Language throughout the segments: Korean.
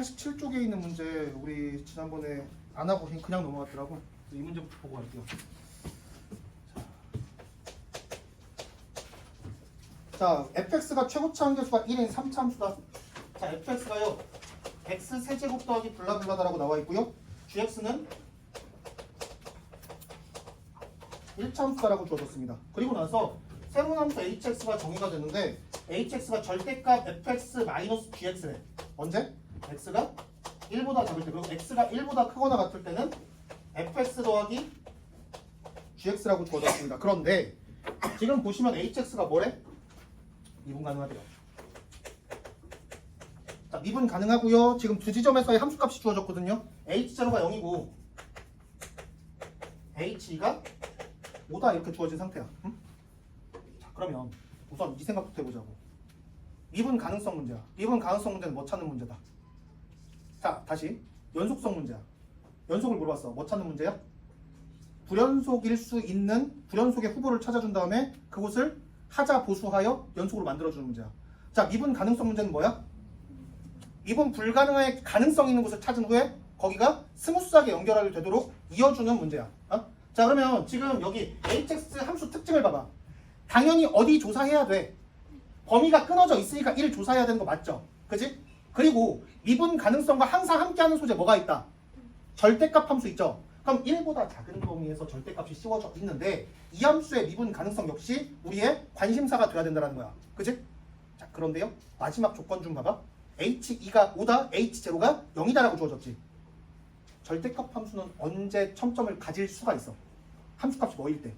87쪽에 있는 문제 우리 지난번에 안 하고 그냥 넘어갔더라고. 이 문제부터 보고 갈게요. 자, fx가 최고차 함계수가 1인 3차 함수다. 자, fx가요 x 세제곱 더하기 블라블라다라고 나와 있고요. gx는 1차 함수다라고 주어졌습니다. 그리고 나서 새로운 함수 hx가 정의가 되는데 hx가 절대값 fx-gx래. 언제? x가 1보다 작을 때. 그리고 x가 1보다 크거나 같을 때는 fx 더하기 gx라고 주어졌습니다. 그런데 지금 보시면 hx가 뭐래? 미분 가능하대요. 자, 미분 가능하고요. 지금 두 지점에서의 함수값이 주어졌거든요. h0가 0이고 h2가 5다 이렇게 주어진 상태야. 응? 자, 그러면 우선 이 생각부터 해보자고. 미분 가능성 문제야. 미분 가능성 문제는 뭐 찾는 문제다. 자, 다시 연속성 문제야. 연속을 물어봤어. 뭐 찾는 문제야? 불연속일 수 있는 불연속의 후보를 찾아준 다음에 그곳을 하자 보수하여 연속으로 만들어주는 문제야. 자, 미분 가능성 문제는 뭐야? 미분 불가능의 가능성 있는 곳을 찾은 후에 거기가 스무스하게 연결하게 되도록 이어주는 문제야. 어? 자, 그러면 지금 여기 hx 함수 특징을 봐봐. 당연히 어디 조사해야 돼. 범위가 끊어져 있으니까 1을 조사해야 되는 거 맞죠? 그지? 그리고 미분 가능성과 항상 함께하는 소재 뭐가 있다? 절대값 함수 있죠? 그럼 1보다 작은 범위에서 절대값이 씌워져 있는데 이 함수의 미분 가능성 역시 우리의 관심사가 돼야 된다는 거야. 그지? 자, 그런데요. 마지막 조건 좀 봐봐. h2가 5다, h0가 0이다라고 주어졌지. 절대값 함수는 언제 첨점을 가질 수가 있어? 함수값이 뭐일 때?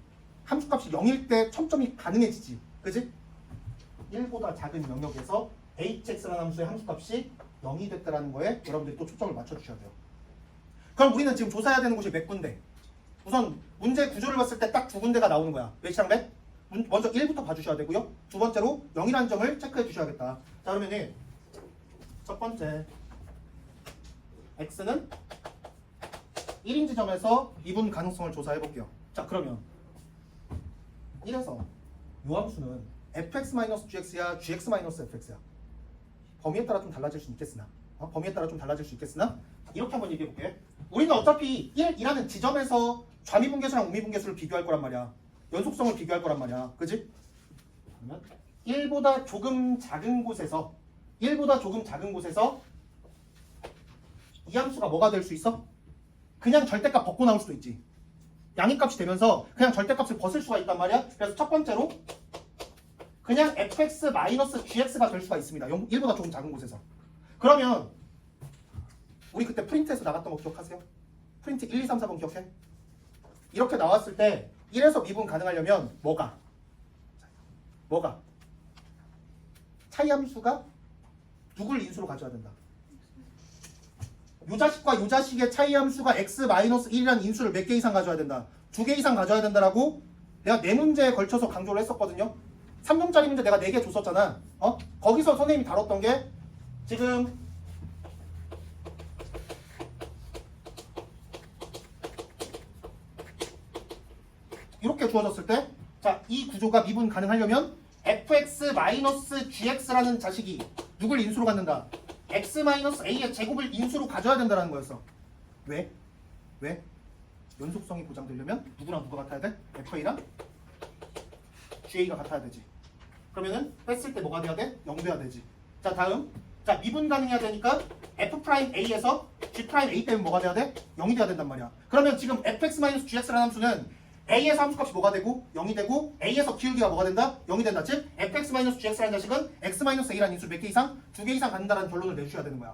함수값이 0일 때 첨점이 가능해지지. 그지? 1보다 작은 영역에서 hx라는 함수의 함수값이 0이 됐다는 거에 여러분들이 또 초점을 맞춰주셔야 돼요. 그럼 우리는 지금 조사해야 되는 곳이 몇 군데? 우선 문제 구조를 봤을 때 딱 두 군데가 나오는 거야. 몇이랑 몇? 먼저 1부터 봐주셔야 되고요. 두 번째로 0이라는 점을 체크해 주셔야겠다. 자, 그러면 첫 번째 x는 1인 지점에서 미분 가능성을 조사해 볼게요. 자, 그러면 1에서 요 함수는 fx-gx야 gx-fx야. 범위에 따라 좀 달라질 수 있겠으나 범위에 따라 좀 달라질 수 있겠으나 이렇게 한번 얘기해 볼게. 우리는 어차피 1이라는 지점에서 좌미분계수랑 우미분계수를 비교할 거란 말이야. 연속성을 비교할 거란 말이야. 그지? 그러면 1보다 조금 작은 곳에서 이 함수가 뭐가 될 수 있어? 그냥 절대값 벗고 나올 수도 있지. 양의값이 되면서 그냥 절대값을 벗을 수가 있단 말이야. 그래서 첫 번째로 그냥 fx-gx가 될 수가 있습니다. 1보다 조금 작은 곳에서. 그러면 우리 그때 프린트에서 나갔던 거 기억하세요? 프린트 1, 2, 3, 4번 기억해? 이렇게 나왔을 때 1에서 미분 가능하려면 뭐가? 차이 함수가 누굴 인수로 가져야 된다. 요 자식과 요 자식의 차이 함수가 x-1이라는 인수를 몇 개 이상 가져야 된다. 2개 이상 가져야 된다라고 내가 4문제에 걸쳐서 강조를 했었거든요. 3점짜리 문제 내가 4개 줬었잖아. 거기서 선생님이 다뤘던 게 지금 이렇게 주어졌을 때 자, 이 구조가 미분 가능하려면 fx-gx라는 자식이 누굴 인수로 갖는다? x-a의 제곱을 인수로 가져야 된다는 거였어. 왜? 연속성이 보장되려면 누구랑 누가 같아야 돼? fa랑 ga가 같아야 되지. 그러면은 뺐을 때 뭐가 돼야 돼? 0 돼야 되지. 자, 다음. 자, 미분 가능해야 되니까 f'a에서 g'a 때문에 뭐가 돼야 돼? 0이 돼야 된단 말이야. 그러면 지금 fx-gx라는 함수는 a에서 함수값이 뭐가 되고 0이 되고 a에서 기울기가 뭐가 된다? 0이 된다. 즉 fx-gx라는 자식은 x-a라는 인수 몇 개 이상? 2개 이상 갖는다는 결론을 내주셔야 되는 거야.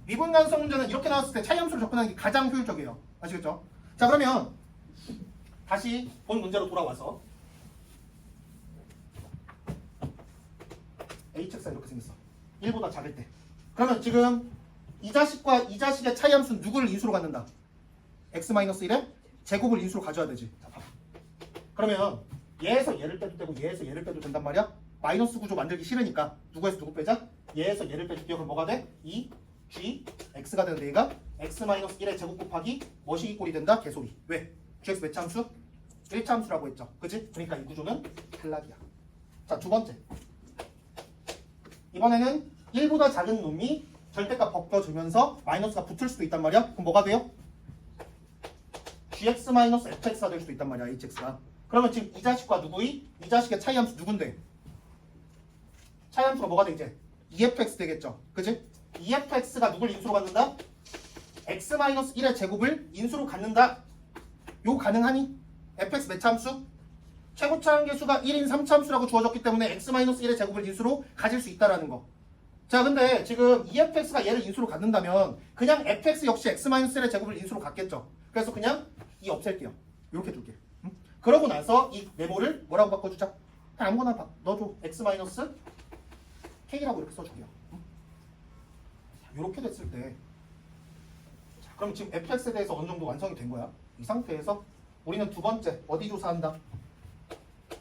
미분 가능성 문제는 이렇게 나왔을 때 차이 함수를 접근하는 게 가장 효율적이에요. 아시겠죠? 자, 그러면 다시 본 문제로 돌아와서 hx가 이렇게 생겼어. 1보다 작을 때. 그러면 지금 이 자식과 이 자식의 차이 함수는 누구를 인수로 갖는다? x-1에 제곱을 인수로 가져야 되지. 자, 봐봐. 그러면 얘에서 얘를 빼도 되고 얘에서 얘를 빼도 된단 말이야. 마이너스 구조 만들기 싫으니까 누구에서 누구 빼자? 얘에서 얘를 빼줄게요. 그럼 뭐가 돼? 2, g, x가 되는데 얘가 x-1의 제곱 곱하기 뭐식이 꼴이 된다? 개소리. 왜? gx 몇 차 함수? 1차 함수라고 했죠. 그치? 그러니까 이 구조는 탈락이야. 자, 두 번째. 이번에는 1보다 작은 놈이 절대값 벗겨주면서 마이너스가 붙을 수도 있단 말이야. 그럼 뭐가 돼요? gx 마이너스 fx가 될 수도 있단 말이야. hx가. 그러면 지금 이 자식과 누구의? 이 자식의 차이 함수 누군데? 차이 함수가 뭐가 돼 이제? EFX 되겠죠. 그지? EFX가 누굴 인수로 갖는다? x-1의 제곱을 인수로 갖는다. 요 가능하니? fx 몇 차함수? 최고차 한계수가 1인 3차함수라고 주어졌기 때문에 x-1의 제곱을 인수로 가질 수 있다라는 거. 자, 근데 지금 EFX가 얘를 인수로 갖는다면 그냥 fx 역시 x-1의 제곱을 인수로 갖겠죠. 그래서 그냥 이 없앨게요. 이렇게 둘게. 응? 그러고 나서 이 네모를 뭐라고 바꿔주자? 그냥 아무거나 넣어줘. x-k라고 이렇게 써줄게요. 응? 자, 이렇게 됐을 때 자, 그럼 지금 fx에 대해서 어느 정도 완성이 된 거야. 이 상태에서 우리는 두 번째 어디 조사한다?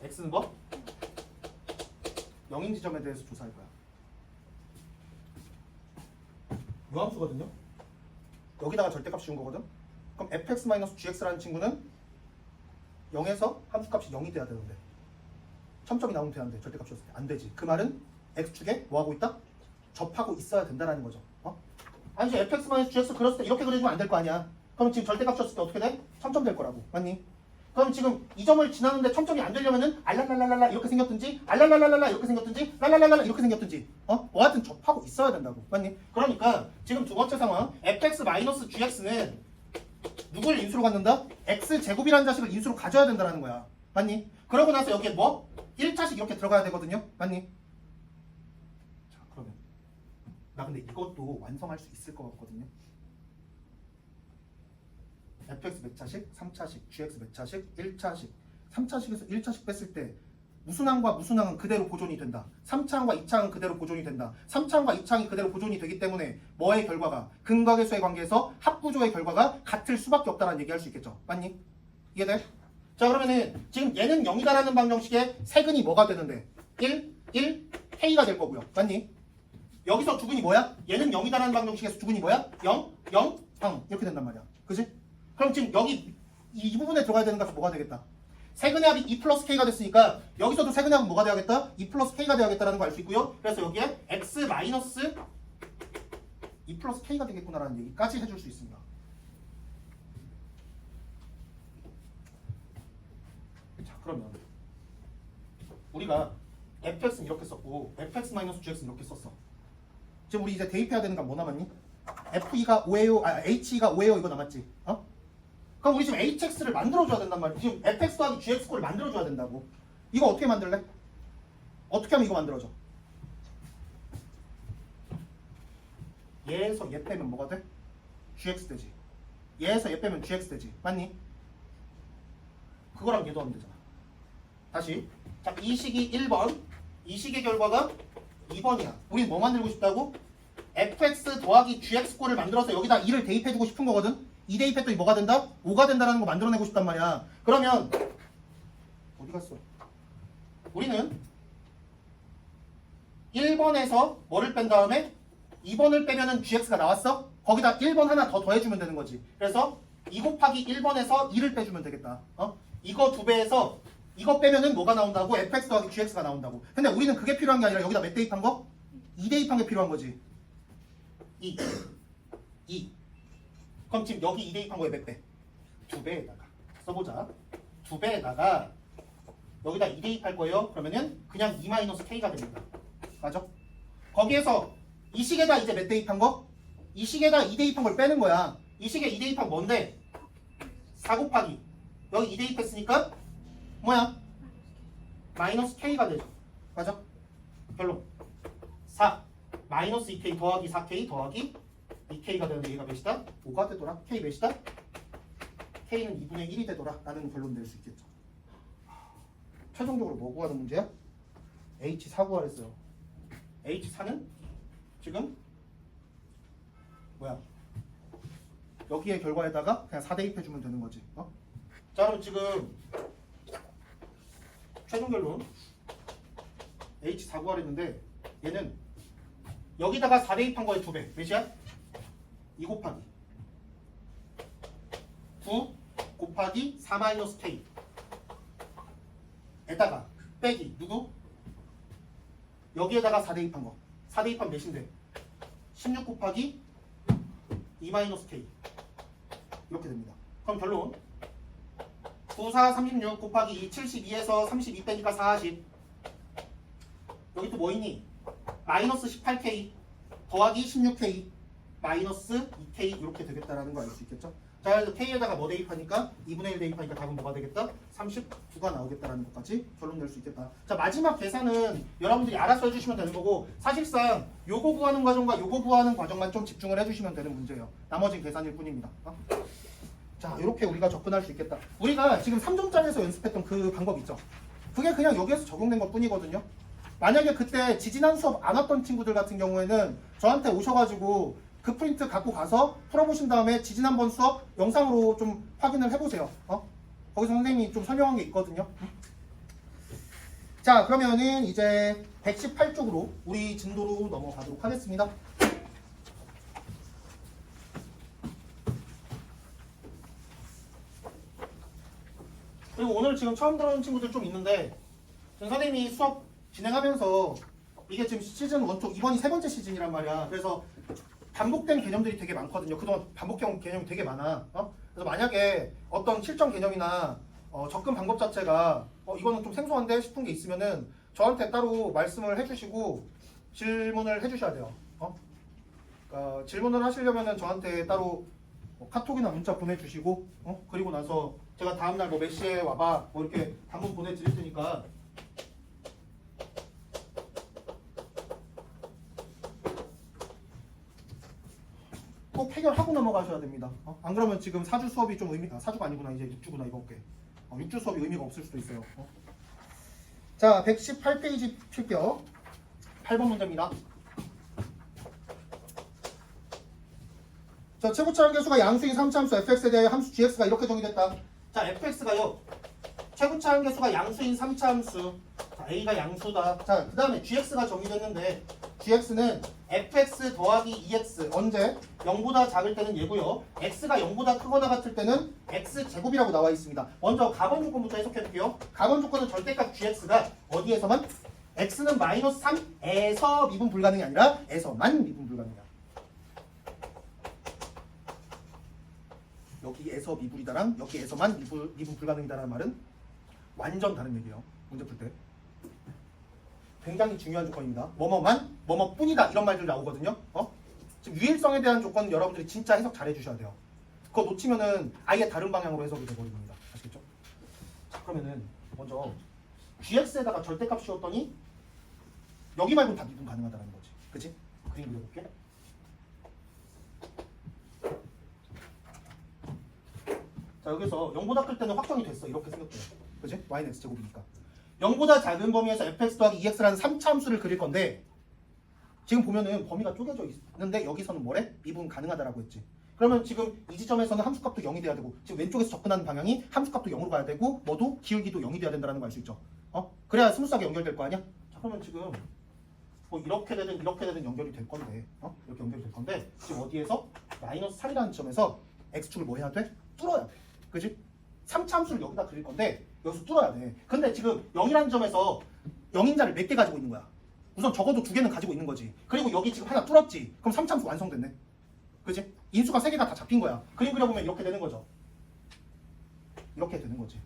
x는 뭐? 0인 지점에 대해서 조사할 거야. 요 함수거든요. 여기다가 절대값 씌운 거거든. 그럼 fx-gx라는 친구는 0에서 함수값이 0이 돼야 되는데 첨점이 나오면 되는데 절대값 씌웠을 때 안 되지. 그 말은 x축에 뭐 하고 있다? 접하고 있어야 된다라는 거죠. 아니 이제 fx-gx 그렸을 때 이렇게 그려주면 안 될 거 아니야. 그럼 지금 절대값 씌웠을 때 어떻게 돼? 첨점 될 거라고. 맞니? 그럼 지금 이 점을 지나는데 첨점이 안 되려면은 알랄랄랄라 이렇게 생겼든지 알랄랄랄라 이렇게 생겼든지 랄랄랄라 이렇게 생겼든지 뭐 하여튼 접하고 있어야 된다고. 맞니? 그러니까 지금 두 번째 상황 fx-gx는 누굴 인수로 갖는다? x제곱이라는 자식을 인수로 가져야 된다는 거야. 맞니? 그러고 나서 여기에 뭐? 1차식 이렇게 들어가야 되거든요. 맞니? 자, 그러면 나 근데 이것도 완성할 수 있을 것 같거든요. fx 몇 차식? 3차식. gx 몇 차식? 1차식. 3차식에서 1차식 뺐을 때 무순항과 무순항은 그대로 보존이 된다. 3차항과 2차항은 그대로 보존이 된다. 3차항과 2차항이 그대로 보존이 되기 때문에 뭐의 결과가? 근각의 수의 관계에서 합구조의 결과가 같을 수밖에 없다라는 얘기할 수 있겠죠. 맞니? 이해돼? 자, 그러면은 지금 얘는 0이다라는 방정식의 세근이 뭐가 되는데? 1, K가 될 거고요. 맞니? 여기서 두근이 뭐야? 얘는 0이다라는 방정식에서 두근이 뭐야? 0, 0, 0 이렇게 된단 말이야. 그지? 그럼 지금 여기 이 부분에 들어가야 되는 값이 뭐가 되겠다? 세근의 합이 2 플러스 K가 됐으니까 여기서도 세근의 합은 뭐가 되어야겠다? 2 플러스 K가 되어야겠다라는 거 알 수 있고요. 그래서 여기에 x 마이너스 2 플러스 K가 되겠구나라는 얘기까지 해줄 수 있습니다. 자, 그러면 우리가 fx는 이렇게 썼고 fx-gx는 이렇게 썼어. 지금 우리 이제 대입해야 되는 건 뭐 남았니? FE가 5예요, HE가 5예요 이거 남았지? 그럼 우리 지금 HX를 만들어줘야 된단 말이야. 지금 FX 더하기 GX꼴을 만들어줘야 된다고. 이거 어떻게 만들래? 어떻게 하면 이거 만들어져? 얘에서 얘 빼면 뭐가 돼? GX 되지. 얘에서 얘 빼면 GX 되지. 맞니? 그거랑 얘도 하면 되잖아. 다시. 자, 이 식이 1번. 이 식의 결과가 2번이야. 우리 뭐 만들고 싶다고? fx 더하기 gx꼴을 만들어서 여기다 2를 대입해주고 싶은 거거든. 2 대입했더니 뭐가 된다? 5가 된다라는 거 만들어내고 싶단 말이야. 그러면 어디 갔어? 우리는 1번에서 뭐를 뺀 다음에 2번을 빼면은 gx가 나왔어? 거기다 1번 하나 더 더해주면 되는 거지. 그래서 2 곱하기 1번에서 2를 빼주면 되겠다. 이거 2배에서 이거 빼면은 뭐가 나온다고? fx 더하기 gx가 나온다고. 근데 우리는 그게 필요한 게 아니라 여기다 몇 대입한 거? 2 대입한 게 필요한 거지. 2. 그럼 지금 여기 2 대입한 거에 몇 배? 2배에다가 써보자. 2배에다가 여기다 2 대입할 거예요. 그러면은 그냥 2-k가 됩니다. 맞아? 거기에서 이 식에다 이제 몇 대입한 거? 이 식에다 2 대입한 걸 빼는 거야. 이 식에 2 대입한 뭔데? 4 곱하기 여기 2 대입했으니까 뭐야? -k가 되죠. 맞아? 결론 4 -2k 더하기 4k 더하기 2k가 되는데 얘가 몇이다? 5가 되더라. k 몇이다? k는 2분의 1이 되더라 라는 결론 낼 수 있겠죠. 최종적으로 뭐 구하는 문제야? h4 구하랬어요. h4는 지금 뭐야? 여기에 결과에다가 그냥 4 대입해주면 되는 거지. 자, 그럼 지금 최종 결론 h4 구하랬는데 얘는 여기다가 4 대입한 거에 2배. 몇이야? 2 곱하기 9 곱하기 4-k 에다가 빼기 누구? 여기에다가 4 대입한 거. 4 대입하면 몇인데? 16 곱하기 2-k 이렇게 됩니다. 그럼 결론 9, 4, 36 곱하기 2, 72에서 32 빼니까 40. 여기 또 뭐 있니? 마이너스 18k 더하기 16k 마이너스 2k 이렇게 되겠다라는 거 알 수 있겠죠? 자, 그래서 k에다가 뭐 대입하니까 2분의 1 대입하니까 답은 뭐가 되겠다? 39가 나오겠다라는 것까지 결론 낼 수 있겠다. 자, 마지막 계산은 여러분들이 알아서 해주시면 되는 거고 사실상 요거 구하는 과정과 요거 구하는 과정만 좀 집중을 해주시면 되는 문제예요. 나머지는 계산일 뿐입니다. 자, 이렇게 우리가 접근할 수 있겠다. 우리가 지금 3점짜리에서 연습했던 그 방법 있죠? 그게 그냥 여기에서 적용된 것 뿐이거든요. 만약에 그때 지지난 수업 안 왔던 친구들 같은 경우에는 저한테 오셔가지고 그 프린트 갖고 가서 풀어보신 다음에 지지난번 수업 영상으로 좀 확인을 해보세요. 거기서 선생님이 좀 설명한 게 있거든요. 자, 그러면은 이제 118쪽으로 우리 진도로 넘어가도록 하겠습니다. 그리고 오늘 지금 처음 들어오는 친구들 좀 있는데 지금 선생님이 수업 진행하면서 이게 지금 시즌 1쪽 이번이 세 번째 시즌이란 말이야. 그래서 반복된 개념들이 되게 많거든요. 그동안 반복형 개념이 되게 많아. 그래서 만약에 어떤 실전 개념이나 접근 방법 자체가 이거는 좀 생소한데 싶은 게 있으면은 저한테 따로 말씀을 해주시고 질문을 해주셔야 돼요. 질문을 하시려면은 저한테 따로 카톡이나 문자 보내주시고 그리고 나서 제가 다음날 뭐 몇 시에 와봐 뭐 이렇게 단문 보내드릴 테니까 꼭 해결하고 넘어가셔야 됩니다. 안 그러면 지금 4주 수업이 좀 의미가 4주가 아니구나. 이제 6주구나. 이번 게 6주 수업이 의미가 없을 수도 있어요. 자, 118페이지 필게요. 8번 문제입니다. 자, 최고차 한계수가 양수인 3차함수 fx에 대하여 함수 gx가 이렇게 정의됐다. 자, fx가요. 최고차 한계수가 양수인 3차함수. 자, a가 양수다. 자, 그 다음에 gx가 정의됐는데 gx는 fx 더하기 2x 언제? 0보다 작을 때는 얘고요. x가 0보다 크거나 같을 때는 x제곱이라고 나와 있습니다. 먼저 가번 조건부터 해석해 볼게요. 가번 조건은 절대값 gx가 어디에서만? x는 마이너스 3에서 미분 불가능이 아니라 에서만 미분 불가능이야. 여기에서 미분이다랑 여기에서만 미분 불가능이다라는 말은 완전 다른 얘기예요. 문제 풀 때. 굉장히 중요한 조건입니다. 뭐뭐만, 뭐뭐뿐이다 이런 말들 나오거든요. 지금 유일성에 대한 조건 여러분들이 진짜 해석 잘 해주셔야 돼요. 그거 놓치면은 아예 다른 방향으로 해석이 돼버립니다. 아시겠죠? 자, 그러면은 먼저 gx에다가 절대값 씌웠더니 여기 말고는 다 미분 가능하다는 거지. 그치? 그림 그려볼게. 자, 여기서 0보다 클 때는 확정이 됐어. 이렇게 생겼대요. 그치? y는 x제곱이니까. 0보다 작은 범위에서 fx 더하기 2x라는 3차 함수를 그릴 건데 지금 보면은 범위가 쪼개져 있는데 여기서는 뭐래? 미분 가능하다라고 했지. 그러면 지금 이 지점에서는 함수값도 0이 돼야 되고 지금 왼쪽에서 접근하는 방향이 함수값도 0으로 가야 되고 뭐도 기울기도 0이 돼야 된다는 거 알 수 있죠. 그래야 스무스하게 연결될 거 아니야? 자, 그러면 지금 뭐 이렇게 되든 연결이 될 건데 이렇게 연결이 될 건데 지금 어디에서? 마이너스 3이라는 지점에서 x축을 뭐 해야 돼? 뚫어야 돼. 그지? 3차 함수를 여기다 그릴 건데 여기서 뚫어야 돼. 근데 지금 0이라는 점에서 0인자를 몇 개 가지고 있는 거야? 우선 적어도 2개는 가지고 있는 거지. 그리고 여기 지금 하나 뚫었지. 그럼 3차 함수 완성됐네. 그치? 인수가 3개가 다 잡힌 거야. 그림 그려보면 이렇게 되는 거죠. 이렇게 되는 거지.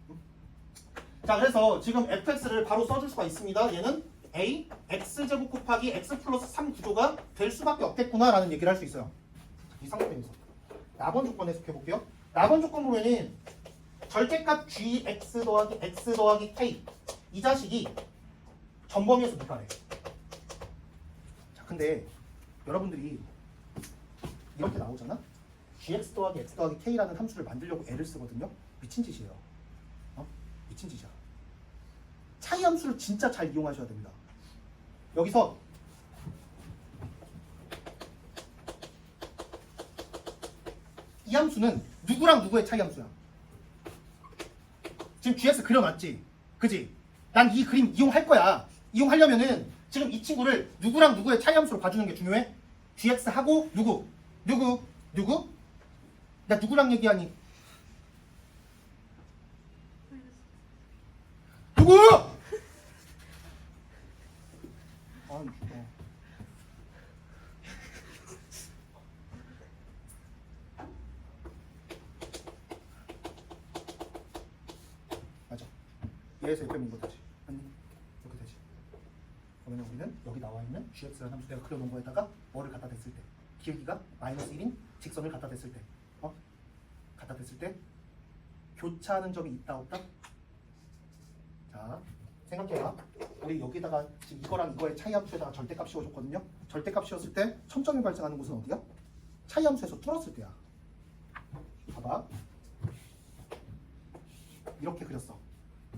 자, 그래서 지금 fx를 바로 써줄 수가 있습니다. 얘는 a x제곱 곱하기 x 플러스 3 구조가 될 수밖에 없겠구나 라는 얘기를 할 수 있어요. 이 상태에서 나번 조건 해석해 볼게요. 나번 조건 보면은 절대값 gx 더하기 x 더하기 k 이 자식이 전범위에서 못 가래. 자, 근데 여러분들이 이렇게 나오잖아? gx 더하기 x 더하기 k라는 함수를 만들려고 애를 쓰거든요? 미친 짓이에요. 미친 짓이야. 차이 함수를 진짜 잘 이용하셔야 됩니다. 여기서 이 함수는 누구랑 누구의 차이 함수야? 지금 gx 그려놨지? 그지? 난 이 그림 이용할 거야. 이용하려면은 지금 이 친구를 누구랑 누구의 차이 함수로 봐주는 게 중요해? gx하고 누구? 나 누구랑 얘기하니? 누구? 얘에서 fm인 거 되지. 아니 이렇게 되지. 그러면 우리는 여기 나와 있는 gx라는 함수 내가 그려놓은 거에다가 뭐를 갖다 댔을 때 기울기가 마이너스 1인 직선을 갖다 댔을 때 갖다 댔을 때 교차하는 점이 있다 없다? 자 생각해봐. 우리 여기다가 지금 이거랑 이거의 차이 함수에다가 절대값 씌워줬거든요. 절대값 씌웠을 때 점점이 발생하는 곳은 어디야? 차이 함수에서 뚫었을 때야. 봐봐. 이렇게 그렸어.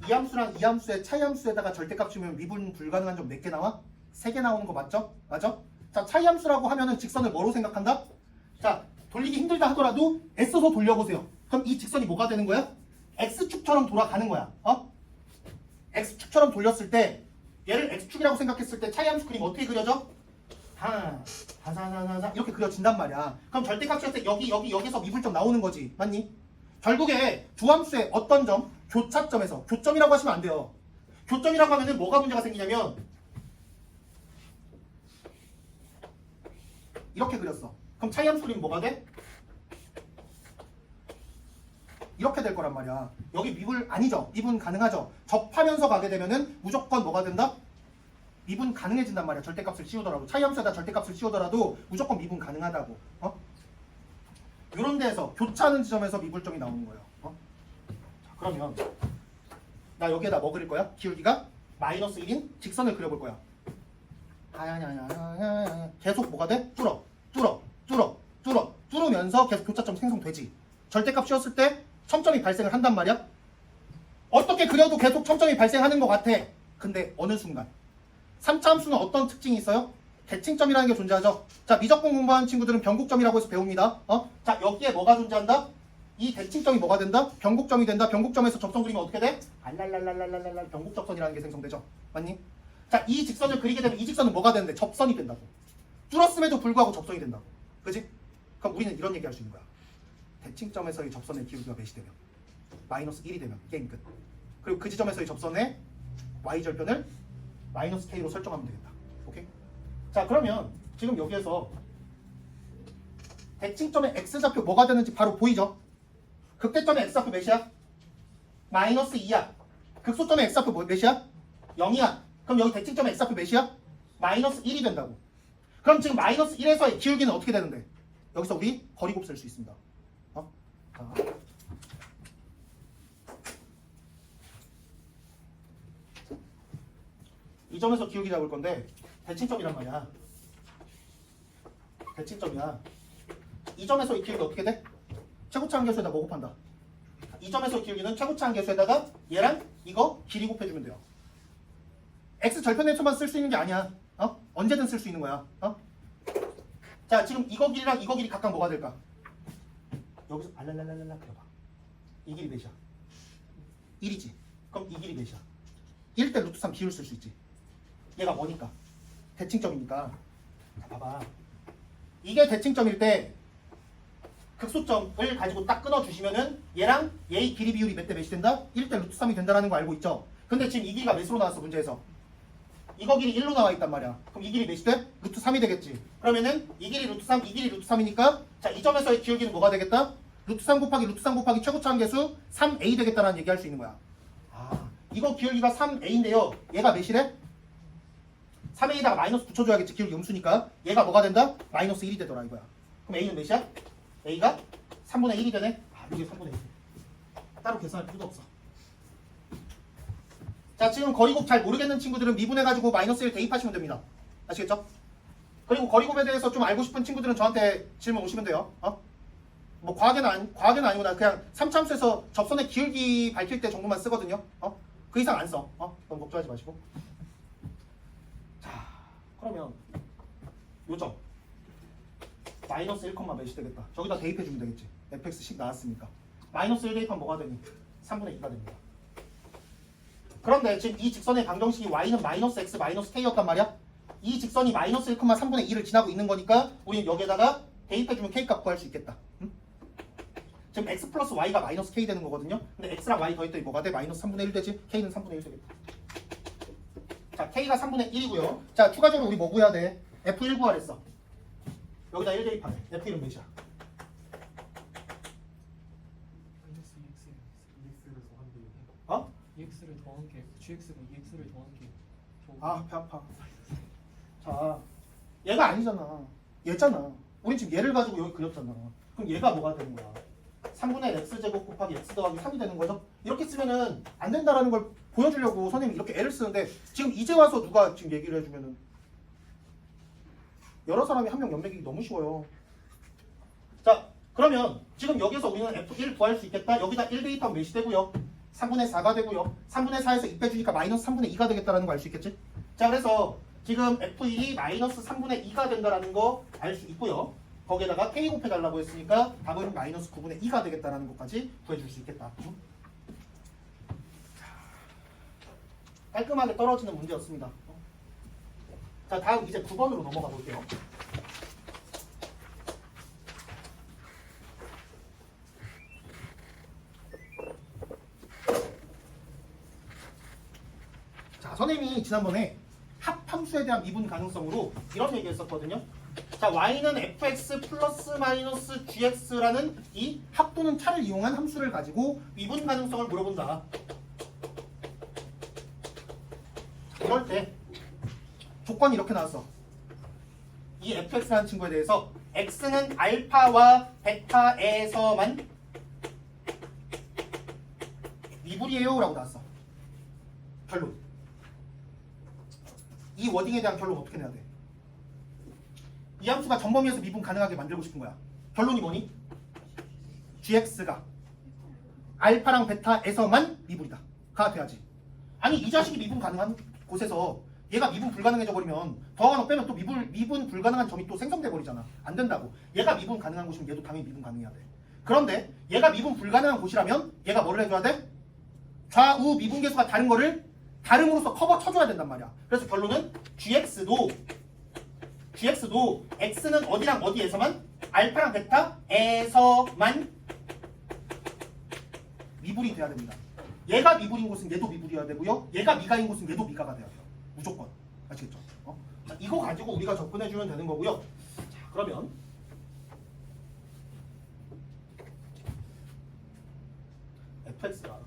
이 함수랑 이 함수의 차이 함수에다가 절대값 씌우면 미분 불가능한 점 몇 개 나와? 3개 나오는 거 맞죠? 맞아? 자, 차이 함수라고 하면은 직선을 뭐로 생각한다? 자, 돌리기 힘들다 하더라도 애써서 돌려보세요. 그럼 이 직선이 뭐가 되는 거야? X축처럼 돌아가는 거야. X축처럼 돌렸을 때 얘를 X축이라고 생각했을 때 차이 함수 그림 어떻게 그려져? 다사사사사 이렇게 그려진단 말이야. 그럼 절대값 씌웠을 때 여기서 미분점 나오는 거지. 맞니? 결국에 두 함수의 어떤 점? 교차점에서. 교점이라고 하시면 안 돼요. 교점이라고 하면은 뭐가 문제가 생기냐면 이렇게 그렸어. 그럼 차이 함수 그림 뭐가 돼? 이렇게 될 거란 말이야. 여기 미분 아니죠? 미분 가능하죠? 접하면서 가게 되면은 무조건 뭐가 된다? 미분 가능해진단 말이야. 절대값을 씌우더라도. 차이 함수에다 절대값을 씌우더라도 무조건 미분 가능하다고. 이런 데에서 교차하는 지점에서 미분점이 나오는 거예요. 자, 그러면 나 여기에다 뭐 그릴 거야? 기울기가 마이너스 1인 직선을 그려볼 거야. 계속 뭐가 돼? 뚫으면서 계속 교차점 생성되지. 절대값 씌웠을 때 첨점이 발생을 한단 말이야. 어떻게 그려도 계속 첨점이 발생하는 것 같아. 근데 어느 순간 3차 함수는 어떤 특징이 있어요? 대칭점이라는 게 존재하죠. 자, 미적분 공부하는 친구들은 변곡점이라고 해서 배웁니다. 자, 여기에 뭐가 존재한다? 이 대칭점이 뭐가 된다? 변곡점이 된다. 변곡점에서 접선 그리면 어떻게 돼? 알랄랄랄랄랄랄 변곡접선이라는 게 생성되죠. 맞니? 자, 이 직선을 그리게 되면 이 직선은 뭐가 되는데? 접선이 된다고. 뚫었음에도 불구하고 접선이 된다고. 그지? 그럼 우리는 이런 얘기 할 수 있는 거야. 대칭점에서의 접선의 기울기가 몇이 되면? 마이너스 1이 되면 게임 끝. 그리고 그 지점에서의 접선의 y절편을 마이너스 k로 설정하면 되겠다. 오케이? 자, 그러면 지금 여기에서 대칭점의 x좌표 뭐가 되는지 바로 보이죠? 극대점의 x좌표 몇이야? 마이너스 2야. 극소점의 x좌표 몇이야? 0이야. 그럼 여기 대칭점의 x좌표 몇이야? 마이너스 1이 된다고. 그럼 지금 마이너스 1에서의 기울기는 어떻게 되는데? 여기서 우리 거리곱 쓸 수 있습니다. 자. 이 점에서 기울기 잡을 건데 대칭점이란 말이야. 대칭점이야. 이 점에서 이 기울기 어떻게 돼? 최고차 한계수에다 뭐 곱한다? 이 점에서 기울기는 최고차 한계수에다가 얘랑 이거 길이 곱해주면 돼요. x 절편에서만 쓸 수 있는 게 아니야. 언제든 쓸 수 있는 거야. 자, 지금 이거 길이랑 이거 길이 각각 뭐가 될까? 여기서 알랄랄랄랄라 그려봐. 이 길이 몇이야? 1이지. 그럼 이 길이 몇이야? 1 대 루트 3 비율 쓸 수 있지. 얘가 뭐니까? 대칭점이니까. 자, 봐봐. 이게 대칭점일 때 극소점을 가지고 딱 끊어주시면은 얘랑 얘의 길이 비율이 몇 대 몇이 된다? 1 대 루트 3이 된다는 거 알고 있죠? 근데 지금 이 길이가 몇으로 나왔어 문제에서? 이거 길이 1로 나와 있단 말이야. 그럼 이 길이 몇이 돼? 루트 3이 되겠지. 그러면은 이 길이 루트 3, 이 길이 루트 3이니까 자, 이 점에서의 기울기는 뭐가 되겠다? 루트 3 곱하기 루트 3 곱하기 최고차 한계수 3a 되겠다라는 얘기 할 수 있는 거야. 이거 기울기가 3a인데요. 얘가 몇이래? 3a에다가 마이너스 붙여줘야겠지. 기울기 음수니까. 얘가 뭐가 된다? 마이너스 1이 되더라 이거야. 그럼 a는 몇이야? a가 3분의 1이 되네. 이게 3분의 1. 따로 계산할 필요도 없어. 자, 지금 거리곱 잘 모르겠는 친구들은 미분해가지고 마이너스 1 대입하시면 됩니다. 아시겠죠? 그리고 거리곱에 대해서 좀 알고 싶은 친구들은 저한테 질문 오시면 돼요. 뭐 과학에는 아니고 나 그냥 3참수에서 접선의 기울기 밝힐 때 정도만 쓰거든요. 그 이상 안 써. 너무 걱정하지 마시고. 자, 그러면 요점 마이너스 1, 몇이 되겠다. 저기다 대입해주면 되겠지. fx10 나왔으니까. 마이너스 1 대입하면 뭐가 되니? 3분의 2가 됩니다. 그런데 지금 이 직선의 방정식이 y는 마이너스 x 마이너스 k였단 말이야. 이 직선이 마이너스 1, 3분의 2를 지나고 있는 거니까 우리는 여기에다가 대입해주면 k값 구할 수 있겠다. 지금 x 플러스 y가 마이너스 k 되는 거거든요. 근데 x랑 y 더했더니 뭐가 돼? 마이너스 3분의 1 되지? k는 3분의 1 되겠다. 자, k가 3분의 1이고요. 자, 추가적으로 우리 뭐 구해야 돼? f1 구하랬어. 여기다 1 대입하래. f1은 몇이야? EX를 더한 게 어? EX를 더한 게 GX가 EX를 더한 게 아, 배 아파. 자, 얘가 아니잖아. 얘잖아. 우린 지금 얘를 가지고 여기 그렸잖아. 그럼 얘가 뭐가 되는 거야? 3분의 x제곱 곱하기 x 더하기 3이 되는 거죠? 이렇게 쓰면은 안 된다라는 걸 보여주려고 선생님이 이렇게 애를 쓰는데 지금 이제 와서 누가 지금 얘기를 해주면은 여러 사람이 한 명 연맥이기 너무 쉬워요. 자, 그러면 지금 여기서 우리는 F1 구할 수 있겠다. 여기다 1 대입하면 몇이 되고요? 3분의 4가 되고요. 3분의 4에서 2 빼주니까 마이너스 3분의 2가 되겠다라는 거 알 수 있겠지? 자, 그래서 지금 F1이 마이너스 3분의 2가 된다라는 거 알 수 있고요. 거기에다가 K 곱해달라고 했으니까 답은 마이너스 9분의 2가 되겠다라는 것까지 구해줄 수 있겠다. 깔끔하게 떨어지는 문제였습니다. 자, 다음 이제 9번으로 넘어가 볼게요. 자, 선생님이 지난번에 합함수에 대한 미분 가능성으로 이런 얘기 했었거든요. 자, y는 fx 플러스 마이너스 gx라는 이 합 또는 차를 이용한 함수를 가지고 미분 가능성을 물어본다. 이럴 때 조건이 이렇게 나왔어. 이 fx라는 친구에 대해서 x는 알파와 베타에서만 미분이에요 라고 나왔어. 결론. 이 워딩에 대한 결론 어떻게 내야 돼? 이 함수가 전범위에서 미분 가능하게 만들고 싶은 거야. 결론이 뭐니? gx가 알파랑 베타에서만 미분이다. 가 돼야지. 아니 이 자식이 미분 가능한 곳에서 얘가 미분 불가능해져 버리면 더하거나 빼면 또 미분 불가능한 점이 또 생성돼 버리잖아. 안 된다고. 얘가 미분 가능한 곳이면 얘도 당연히 미분 가능해야 돼. 그런데 얘가 미분 불가능한 곳이라면 얘가 뭐를 해줘야 돼? 좌우 미분 계수가 다른 거를 다름으로써 커버 쳐줘야 된단 말이야. 그래서 결론은 gx도 x는 어디랑 어디에서만? 알파랑 베타에서만 미분이 돼야 됩니다. 얘가 미분인 곳은 얘도 미분이어야 되고요. 얘가 미가인 곳은 얘도 미가가 돼야 돼요. 무조건. 아시겠죠? 자, 이거 가지고 우리가 접근해주면 되는 거고요. 자, 그러면 fx가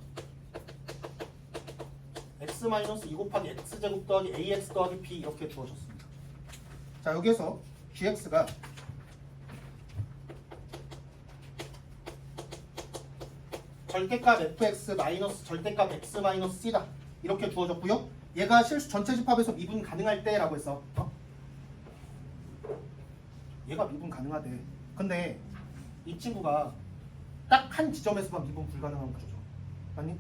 x-2 곱하기 x제곱 더하기 ax 더하기 b 이렇게 주어졌습니다. 자, 여기에서 gx가 절대값 fx 마이너스 절대값 x 마이너스 c다. 이렇게 주어졌고요. 얘가 실수 전체 집합에서 미분 가능할 때라고 했어. 얘가 미분 가능하대. 근데 이 친구가 딱 한 지점에서만 미분 불가능한 구조죠. 맞니?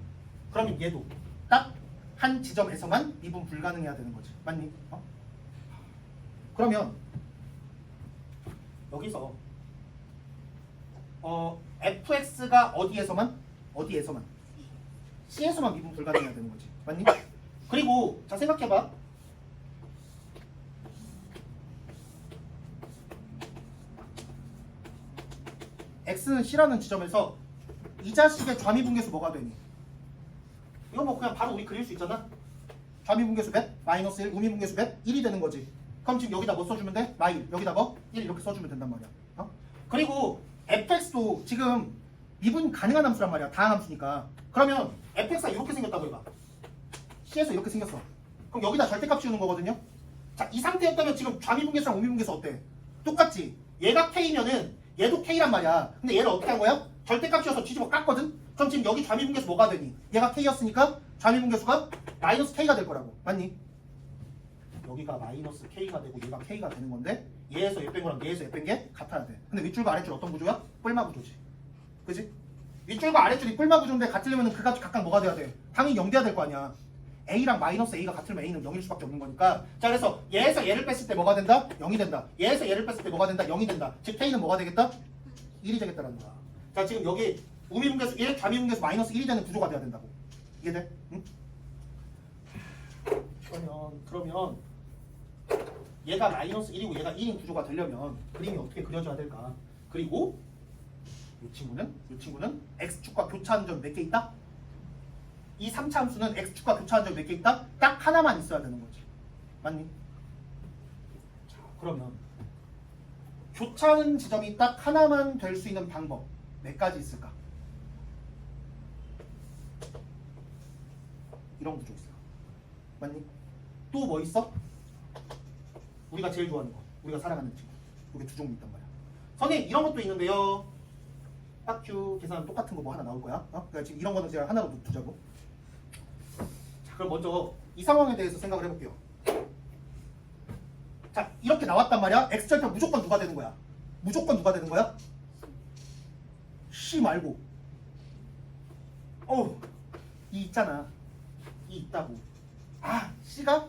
그러면 얘도 딱 한 지점에서만 미분 불가능해야 되는 거지. 맞니? 그러면 여기서 fx가 어디에서만 c에서만 미분 불가능해야 되는 거지. 맞니? 그리고 자 생각해봐. x는 c라는 지점에서 이 자식의 좌미분계수 뭐가 되니? 이거 뭐 그냥 바로 우리 그릴 수 있잖아. 좌미분계수 몇? 마이너스 1, 우미분계수 몇? 1이 되는 거지. 그럼 지금 여기다 뭐 써주면 돼? 마이, 여기다 뭐? 1 이렇게 써주면 된단 말이야. 그리고 fx도 지금 미분 가능한 함수란 말이야. 다항 함수니까. 그러면 fx가 이렇게 생겼다고 해봐. c에서 이렇게 생겼어. 그럼 여기다 절대값 씌우는 거거든요. 자, 이 상태였다면 지금 좌미분계수랑 우미분계수 어때? 똑같지? 얘가 k면은 얘도 k란 말이야. 근데 얘를 어떻게 한 거야? 절대값 씌워서 뒤집어 깠거든? 그럼 지금 여기 좌미분계수 뭐가 되니? 얘가 k였으니까 좌미분계수가 마이너스 k가 될 거라고. 맞니? 여기가 마이너스 k가 되고 얘가 k가 되는 건데 얘에서 얘 뺀 거랑 얘에서 얘 뺀 게 같아야 돼. 근데 윗줄과 아랫줄 어떤 구조야? 뿔마 구조지. 그지? 윗줄과 아랫줄이 뿔마 구조인데 같으려면 그 값이 각각 뭐가 돼야 돼? 당연히 0 돼야 될 거 아니야. a랑 마이너스 a가 같으면 a는 0일 수밖에 없는 거니까. 자, 그래서 얘에서 얘를 뺐을 때 뭐가 된다? 0이 된다. 얘에서 얘를 뺐을 때 뭐가 된다? 0이 된다. 즉 k는 뭐가 되겠다? 1이 되겠다는 거야. 자, 지금 여기 우미분계수 1, 좌미분계수 마이너스 1이 되는 구조가 돼야 된다고. 이해돼? 응? 그러면 얘가 마이너스 1이고 얘가 1인 구조가 되려면 그림이 어떻게 그려져야 될까? 그리고 이 친구는 x축과 교차하는 점 몇 개 있다? 이 3차 함수는 x축과 교차하는 점 몇 개 있다? 딱 하나만 있어야 되는 거지. 맞니? 자, 그러면 교차하는 지점이 딱 하나만 될 수 있는 방법 몇 가지 있을까? 이런 구조 있어요. 맞니? 또 뭐 있어? 우리가 제일 좋아하는 거, 우리가 사랑하는 친구. 이게 두 종류 있단 말이야. 선생님 이런 것도 있는데요. 빡큐 계산하면 똑같은 거 뭐 하나 나올 거야. 그러니까 지금 이런 거는 제가 하나로 두자고. 자, 그럼 먼저 이 상황에 대해서 생각을 해볼게요. 자, 이렇게 나왔단 말이야. X절편 무조건 누가 되는 거야? 무조건 누가 되는 거야? C 말고. 이 있잖아. 이 있다고. 아, C가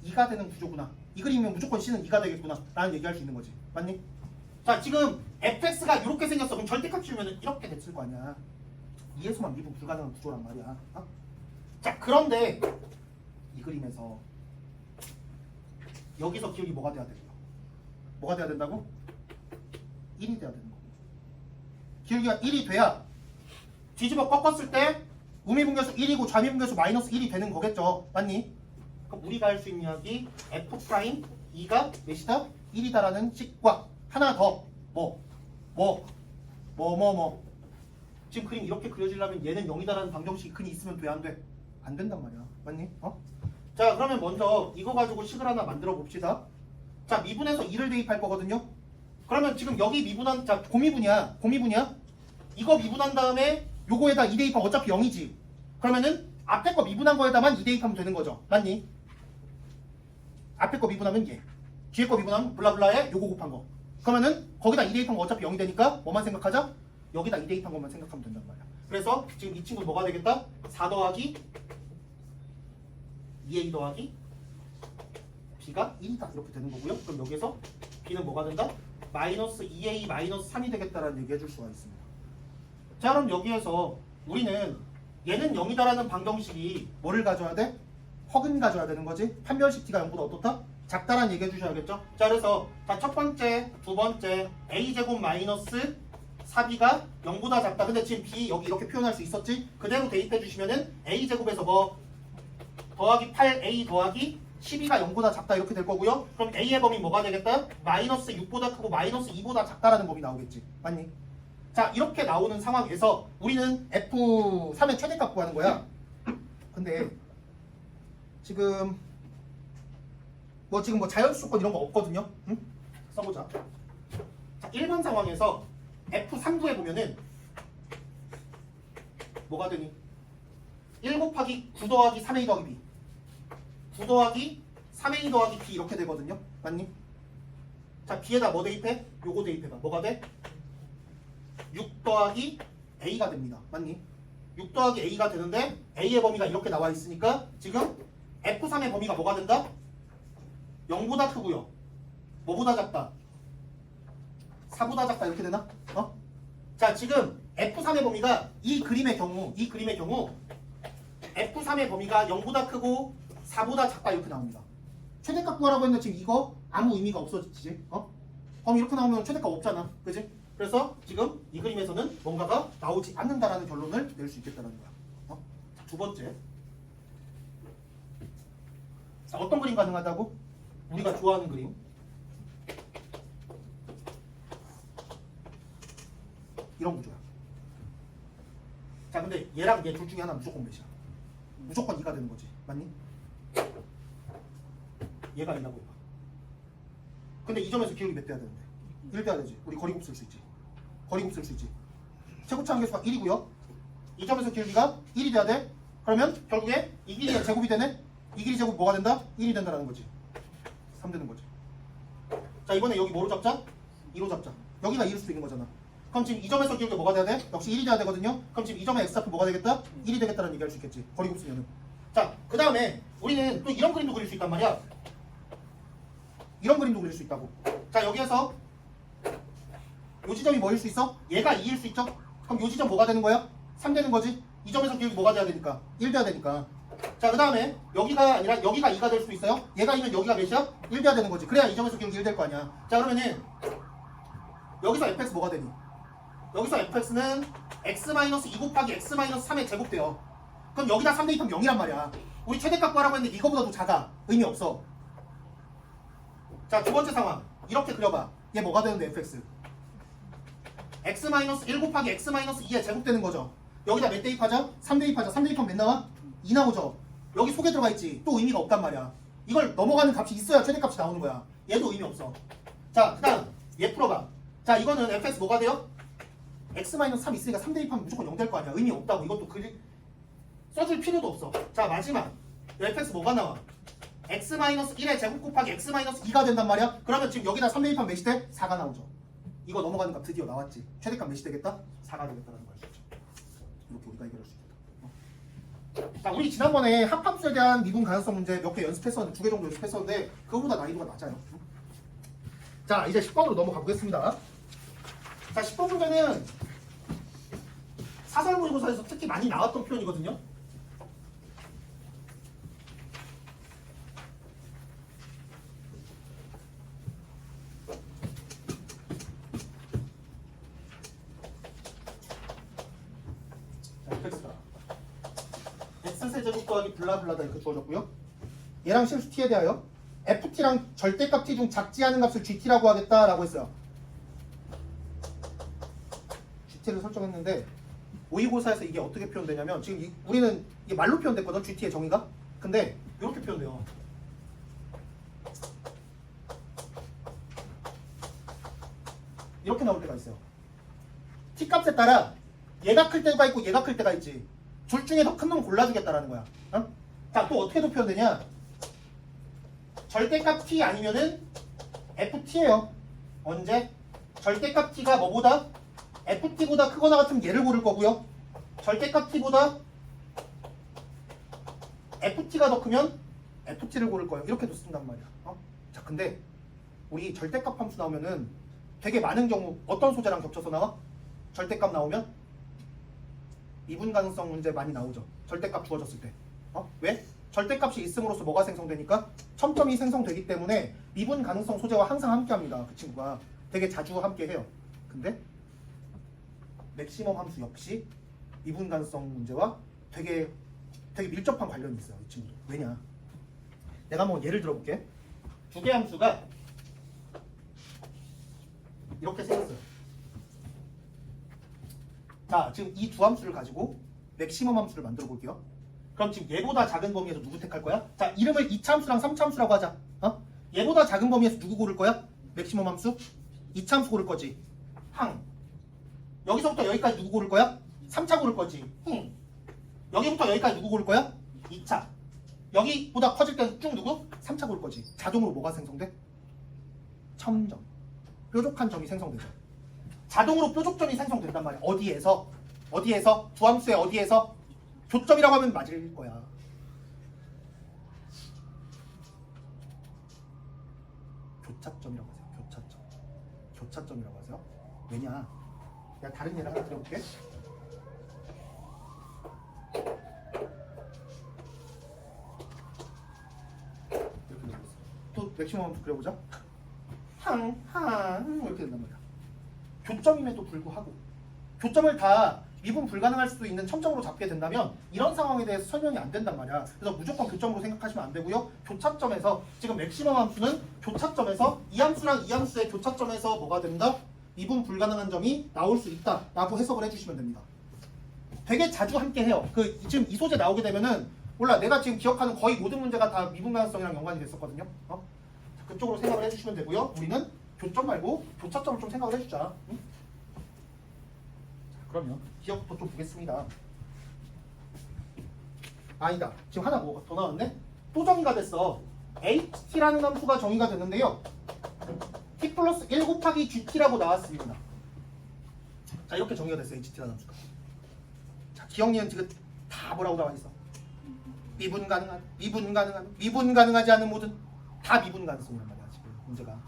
2가 되는 구조구나. 이 그림이면 무조건 C는 2가 되겠구나 라는 얘기할 수 있는 거지. 맞니? 자, 지금 fx가 이렇게 생겼어. 그럼 절대값 치우면 이렇게 됐을 거 아니야. 2에서만 미분 불가능한 구조란 말이야. 자, 그런데 이 그림에서 여기서 기울기 뭐가 돼야 되는 거야? 뭐가 돼야 된다고? 1이 돼야 되는 거고. 기울기가 1이 돼야 뒤집어 꺾었을 때 우미분계수 1이고 좌미분계수 마이너스 1이 되는 거겠죠. 맞니? 그럼 우리가 할 수 있는 이야기 f'2가 몇이다? 1이다라는 식과 하나 더 지금 그림 이렇게 그려지려면 얘는 0이다라는 방정식이 근이 있으면 돼? 안 돼? 안 된단 말이야. 맞니? 자, 그러면 먼저 이거 가지고 식을 하나 만들어 봅시다. 자, 미분에서 2를 대입할 거거든요. 그러면 지금 여기 미분한, 자, 고미분이야. 이거 미분한 다음에 요거에다 2 대입하면 어차피 0이지. 그러면은 앞에 거 미분한 거에다만 2 대입하면 되는 거죠. 맞니? 앞에 거 미분하면 얘, 뒤에 거 미분하면 블라블라에 요거 곱한 거. 그러면은 거기다 2 대입한 거 어차피 0이 되니까 뭐만 생각하자? 여기다 2 대입한 것만 생각하면 된단 말이야. 그래서 지금 이 친구 뭐가 되겠다? 4 더하기 2a 더하기 b가 1이다 이렇게 되는 거고요. 그럼 여기에서 b는 뭐가 된다? 마이너스 2a 마이너스 3이 되겠다라는 얘기 해줄 수가 있습니다. 자, 그럼 여기에서 우리는 얘는 0이다라는 방정식이 뭐를 가져야 돼? 허근 가져야 되는 거지. 판별식 t가 0보다 어떻다? 작다라는 얘기 해주셔야겠죠. 자, 그래서 첫 번째, 두 번째 a제곱 마이너스 4b가 0보다 작다. 근데 지금 b 여기 이렇게 표현할 수 있었지? 그대로 대입해 주시면은 a제곱에서 뭐 더하기 8a 더하기 12가 0보다 작다 이렇게 될 거고요. 그럼 a의 범위 뭐가 되겠다? 마이너스 6보다 크고 마이너스 2보다 작다라는 범위 나오겠지. 맞니? 자, 이렇게 나오는 상황에서 우리는 F3의 최대값 구하는 거야. 근데 지금 자연수조건 이런 거 없거든요. 응? 써보자. 자, 1번 상황에서 F3구에 보면은 뭐가 되니? 1 곱하기 9 더하기 3a 더하기 b 9 더하기 3a 더하기 b 이렇게 되거든요. 맞니? 자, b에다 뭐 대입해? 요거 대입해봐. 뭐가 돼? 6 더하기 a가 됩니다. 맞니? 6 더하기 a가 되는데 a의 범위가 이렇게 나와 있으니까 지금 F3의 범위가 뭐가 된다? 0보다 크고요. 뭐보다 작다? 4보다 작다 이렇게 되나? 자, 지금 F3의 범위가 이 그림의 경우 F3의 범위가 0보다 크고 4보다 작다 이렇게 나옵니다. 최대값 구하라고 했는데 지금 이거 아무 의미가 없어지지? 범위 이렇게 나오면 최대값 없잖아. 그지? 그래서 지금 이 그림에서는 뭔가가 나오지 않는다라는 결론을 낼 수 있겠다는 거야. 자, 두 번째. 자, 어떤 그림 가능하다고? 우리가 좋아하는 그림. 이런 구조야. 자, 근데 얘랑 얘 둘 중에 하나 무조건 몇이야? 무조건 2가 되는 거지. 맞니? 얘가 2라고 해봐. 근데 이 점에서 기울기 몇 돼야 되는데? 1 돼야 되지. 우리 거리곱 쓸 수 있지. 최고차 함계수가 1이고요. 이 점에서 기울기가 1이 돼야 돼. 그러면 결국에 이 길이가 제곱이 되네? 이 길이 제곱 뭐가 된다? 1이 된다라는 거지. 3 되는 거지. 자, 이번에 여기 뭐로 잡자? 2로 잡자. 여기가 2일 수도 있는 거잖아. 그럼 지금 이 점에서 기울기가 뭐가 돼야 돼? 역시 1이 돼야 되거든요. 그럼 지금 이 점의 x좌표 뭐가 되겠다? 1이 되겠다는 얘기할 수 있겠지. 거리곱 쓰면은. 자, 그 다음에 우리는 또 이런 그림도 그릴 수 있단 말이야. 이런 그림도 그릴 수 있다고. 자, 여기에서 요 지점이 뭐일 수 있어? 얘가 2일 수 있죠? 그럼 요 지점 뭐가 되는 거야? 3 되는 거지? 이 점에서 기울기 뭐가 돼야 되니까? 1 돼야 되니까. 자, 그 다음에 여기가 아니라 여기가 2가 될 수 있어요? 얘가 2면 여기가 몇이야? 1 돼야 되는 거지. 그래야 이 점에서 기울기 1 될 거 아니야. 자, 그러면은 여기서 fx 뭐가 되니? 여기서 fx는 x-2 곱하기 x-3의 제곱돼요. 그럼 여기다 3 대입하면 0이란 말이야. 우리 최대값 구하라고 했는데 이거보다도 작아. 의미 없어. 자, 두 번째 상황. 이렇게 그려봐. 얘 뭐가 되는데 fx? x-1 곱하기 x-2의 제곱되는 거죠. 여기다 몇 대입하자? 3 대입하자. 3 대입하면 몇 나와? 2 나오죠. 여기 속에 들어가 있지. 또 의미가 없단 말이야. 이걸 넘어가는 값이 있어야 최대값이 나오는 거야. 얘도 의미 없어. 자, 그 다음 얘 풀어봐. 자, 이거는 fx 뭐가 돼요? x-3 있으니까 3 대입하면 무조건 0 될 거 아니야. 의미 없다고. 이것도 써줄 필요도 없어. 자, 마지막 fx 뭐가 나와? x-1의 제곱 곱하기 x-2가 된단 말이야. 그러면 지금 여기다 3 대입하면 몇이 돼? 4가 나오죠. 이거 넘어가는 값 드디어 나왔지. 최대값 몇이 되겠다? 4가 되겠다는 거야. 이렇게 우리가 해결할 수 있다. 자, 우리 지난번에 합함수에 대한 미분 가능성 문제 몇 개 연습했었는데 2개 정도 연습했었는데 그거보다 난이도가 낮아요. 자, 이제 10번으로 넘어가 보겠습니다. 자, 10번 문제는 사설 모의고사에서 특히 많이 나왔던 표현이거든요. 자, fx가 x세제곱 더하기 블라블라다 이렇게 주어졌고요. 얘랑 실수 t에 대하여 ft랑 절대값 t 중 작지 않은 값을 gt라고 하겠다라고 했어요. gt를 설정했는데 모의고사에서 이게 어떻게 표현되냐면 지금 우리는 이게 말로 표현됐거든. gt의 정의가. 근데 이렇게 표현돼요. 이렇게 나올 때가 있어요. t 값에 따라 얘가 클 때가 있고 얘가 클 때가 있지. 둘 중에 더 큰 놈 골라주겠다라는 거야. 어? 자, 또 어떻게 도 표현되냐? 절대값 t 아니면은 ft예요. 언제? 절대값 t가 뭐보다? ft보다 크거나 같으면 얘를 고를 거고요. 절대값 t보다 ft가 더 크면 ft를 고를 거예요. 이렇게도 쓴단 말이야. 어? 자, 근데 우리 절대값 함수 나오면은 되게 많은 경우 어떤 소재랑 겹쳐서 나와? 절대값 나오면 미분 가능성 문제 많이 나오죠. 절대값 주어졌을 때. 왜? 절대값이 있음으로써 뭐가 생성되니까? 첨점이 생성되기 때문에 미분 가능성 소재와 항상 함께합니다. 그 친구가 되게 자주 함께해요. 근데 맥시멈 함수 역시 미분 가능성 문제와 되게 밀접한 관련이 있어요. 이 친구도. 왜냐? 내가 한번 예를 들어볼게. 두 개 함수가 이렇게 생겼어요. 자, 지금 이 두 함수를 가지고 맥시멈 함수를 만들어 볼게요. 그럼 지금 얘보다 작은 범위에서 누구 택할 거야? 자, 이름을 2차 함수랑 3차 함수라고 하자. 얘보다 작은 범위에서 누구 고를 거야? 맥시멈 함수? 2차 함수 고를 거지. 항. 여기서부터 여기까지 누구 고를 거야? 3차 고를 거지. 여기부터 여기까지 누구 고를 거야? 2차. 여기보다 커질 때는 쭉 누구? 3차 고를 거지. 자동으로 뭐가 생성돼? 첨점. 뾰족한 점이 생성되죠. 자동으로 뾰족점이 생성된단 말이야. 어디에서? 두 함수의 어디에서? 교점이라고 하면 맞을 거야. 교차점이라고 하세요. 교차점이라고 하세요. 왜냐? 내가 다른 예를 하나 드려볼게. 이렇게 되겠어. 또 맥시멈 함수 그려보자. 이렇게 된단 말이야. 교점임에도 불구하고 교점을 다 미분 불가능할 수도 있는 첨점으로 잡게 된다면 이런 상황에 대해서 설명이 안 된단 말이야. 그래서 무조건 교점으로 생각하시면 안 되고요. 교차점에서 지금 맥시멈 함수는 교차점에서 이 함수랑 이 함수의 교차점에서 뭐가 된다? 미분 불가능한 점이 나올 수 있다라고 해석을 해주시면 됩니다. 되게 자주 함께 해요. 지금 이 소재 나오게 되면은 몰라, 내가 지금 기억하는 거의 모든 문제가 다 미분 가능성이랑 연관이 됐었거든요. 그쪽으로 생각을 해주시면 되고요. 우리는 교점 말고 교차점을 좀 생각을 해주자. 응? 자, 그러면 기억부터 좀 보겠습니다. 아니다. 지금 하나 뭐 더 나왔네? 또 정의가 됐어. ht라는 함수가 정의가 됐는데요. t 플러스 1 곱하기 gt라고 나왔습니다. 자, 이렇게 정의가 됐어요. ht라는 함수가. 자, 기억니은 지금 다 뭐라고 나와 있어? 미분 가능하지 않은 모든 다 미분 가능성이란 말이야. 지금 문제가.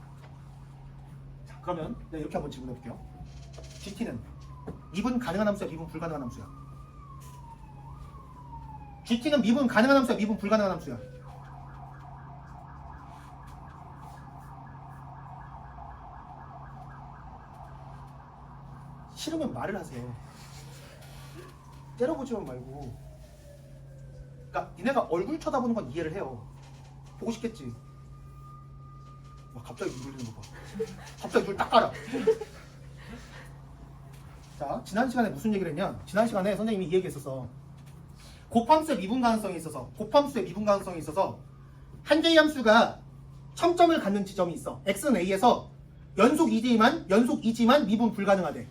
자, 그러면 내가 이렇게 한번 질문해 볼게요. gt는 미분 가능한 함수야, 미분 불가능한 함수야? gt는 미분 가능한 함수야, 미분 불가능한 함수야? 싫으면 말을 하세요. 때려보지만 말고. 그러니까 니네가 얼굴 쳐다보는 건 이해를 해요. 보고 싶겠지. 와, 갑자기 눈 돌리는 거 봐. 갑자기 눈 딱 깔아. 자, 지난 시간에 무슨 얘기를 했냐? 지난 시간에 선생님이 이 얘기 했었어. 곱함수의 미분 가능성이 있어서 한 개의 함수가 첨점을 갖는 지점이 있어. x는 a에서 연속이지만 미분 불가능하대.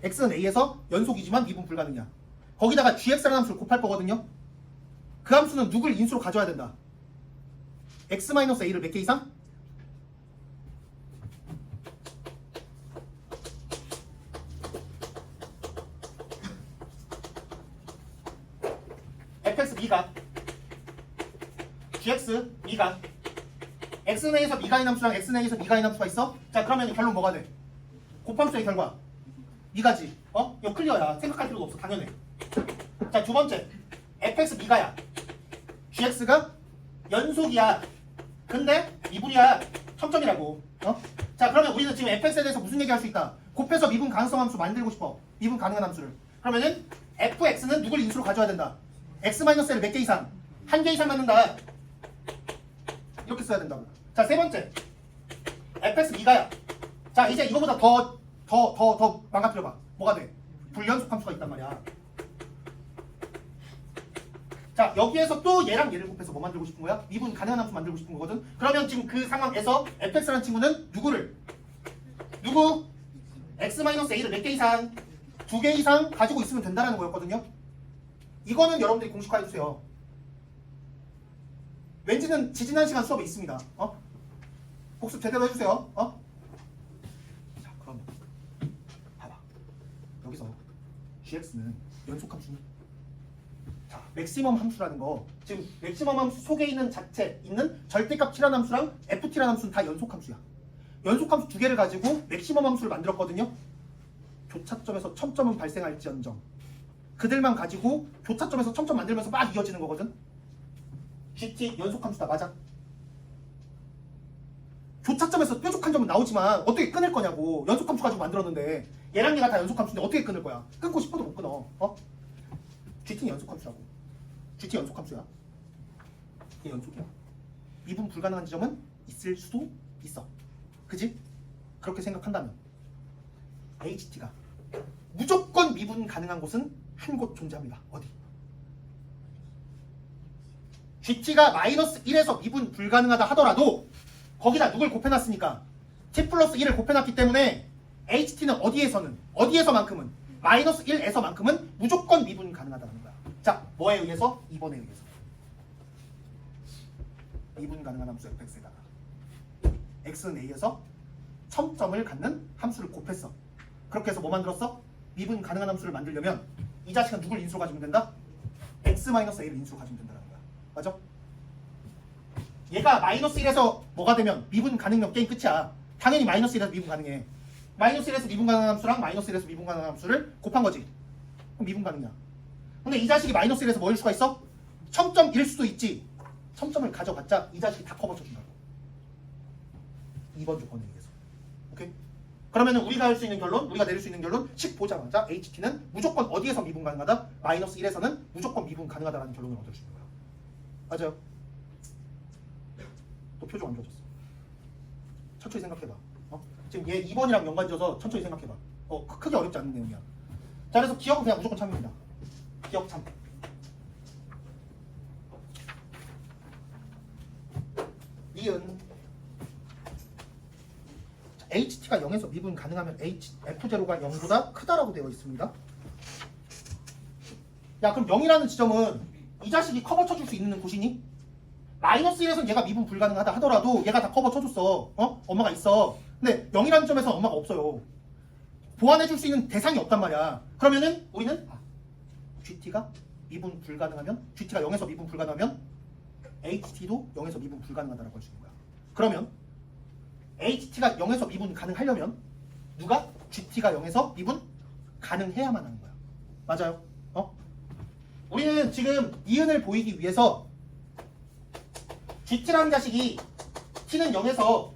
x는 a에서 연속이지만 미분 불가능이야. 거기다가 gx라는 함수를 곱할 거거든요. 그 함수는 누굴 인수로 가져야 된다. x-a를 몇 개 이상? fx 미가 gx 미가 x는 a에서 미가인 함수랑 x는 a에서 미가인 함수가 있어? 자 그러면 결론 뭐가 돼? 곱함수의 결과 미가지. 이거 클리어야. 생각할 필요도 없어. 당연해. 자 두 번째 fx 미가야. gx가 연속이야. 근데 미분이야. 첨점이라고. 자 그러면 우리는 지금 fx에 대해서 무슨 얘기할 수 있다? 곱해서 미분 가능성 함수 만들고 싶어. 미분 가능한 함수를. 그러면은 fx는 누굴 인수로 가져야 된다? x-l을 몇 개 이상? 한 개 이상 갖는다. 이렇게 써야 된다고. 자 세 번째 fx 미가야. 자 이제 이거보다 더 망가뜨려봐. 뭐가 돼? 불연속 함수가 있단 말이야. 자 여기에서 또 얘랑 얘를 곱해서 뭐 만들고 싶은 거야? 미분 가능한 함수 만들고 싶은 거거든. 그러면 지금 그 상황에서 fx라는 친구는 누구? x-a를 몇 개 이상? 2개 이상 가지고 있으면 된다는 거였거든요. 이거는 여러분들이 공식화해주세요. 왠지는 지지난 시간 수업에 있습니다. 복습 제대로 해주세요. 자 그럼 봐봐. 여기서 gx는 연속함수니? 자 맥시멈 함수라는 거, 지금 맥시멈 함수 속에 있는 절대값 t라는 함수랑 ft라는 함수는 다 연속함수야. 연속함수 두 개를 가지고 맥시멈 함수를 만들었거든요. 교차점에서 첨점은 발생할지언정 그들만 가지고 교차점에서 첨점 만들면서 막 이어지는 거거든. gt 연속함수다. 맞아. 교차점에서 뾰족한 점은 나오지만 어떻게 끊을 거냐고. 연속함수 가지고 만들었는데 얘랑 얘가 다 연속함수인데 어떻게 끊을 거야? 끊고 싶어도 못 끊어. gt는 연속함수라고. gt 연속함수야. 얘 연속이야. 미분 불가능한 지점은 있을 수도 있어. 그지? 그렇게 생각한다면 ht가 무조건 미분 가능한 곳은 한 곳 존재합니다. 어디? gt가 -1에서 미분 불가능하다 하더라도 거기다 누굴 곱해놨으니까 t 플러스 1을 곱해놨기 때문에 ht는 어디에서만큼은 -1에서만큼은 무조건 미분 가능하다는 거야. 자 뭐에 의해서? 2번에 의해서. 미분 가능한 함수 fx에다가 x는 a에서 첨점을 갖는 함수를 곱했어. 그렇게 해서 뭐 만들었어? 미분 가능한 함수를 만들려면 이 자식은 누굴 인수로 가지면 된다? x-a를 인수로 가지면 된다는 거야. 맞아? 얘가 -1에서 뭐가 되면 미분 가능력 게임 끝이야. 당연히 -1에서 미분 가능해. -1에서 미분 가능한 함수랑 -1에서 미분 가능한 함수를 곱한 거지. 그럼 미분 가능이야. 근데 이 자식이 -1에서 뭐일 수가 있어? 첨점일 수도 있지. 첨점을 가져봤자 이 자식이 다 커버 쳐준다고. 2번 조건에 의해서. 오케이? 그러면은 우리가 할 수 있는 결론, 우리가 내릴 수 있는 결론, 식 보자마자 HT는 무조건 어디에서 미분 가능하다? -1에서는 무조건 미분 가능하다라는 결론을 얻을 수 있는 거야. 맞아요? 또 표정 안 좋아졌어. 천천히 생각해봐. 지금 얘 2번이랑 연관지어서 천천히 생각해봐. 크게 어렵지 않은 내용이야. 자, 그래서 기억은 그냥 무조건 참입니다. 기억 참. 니은 HT가 0에서 미분 가능하면 F0가 0보다 크다라고 되어 있습니다. 야 그럼 0이라는 지점은 이 자식이 커버 쳐줄 수 있는 곳이니? -1에서는 얘가 미분 불가능하다 하더라도 얘가 다 커버 쳐줬어. 엄마가 있어. 근데 0이라는 점에서 엄마가 없어요. 보완해줄 수 있는 대상이 없단 말이야. 그러면은 우리는 GT가 미분 불가능하면, GT가 0에서 미분 불가능하면 HT도 0에서 미분 불가능하다라고 할 수 있는 거야. 그러면 HT가 0에서 미분 가능하려면 누가? GT가 0에서 미분 가능해야만 하는 거야. 맞아요? 우리는 지금 니은을 보이기 위해서 GT라는 자식이 T는 0에서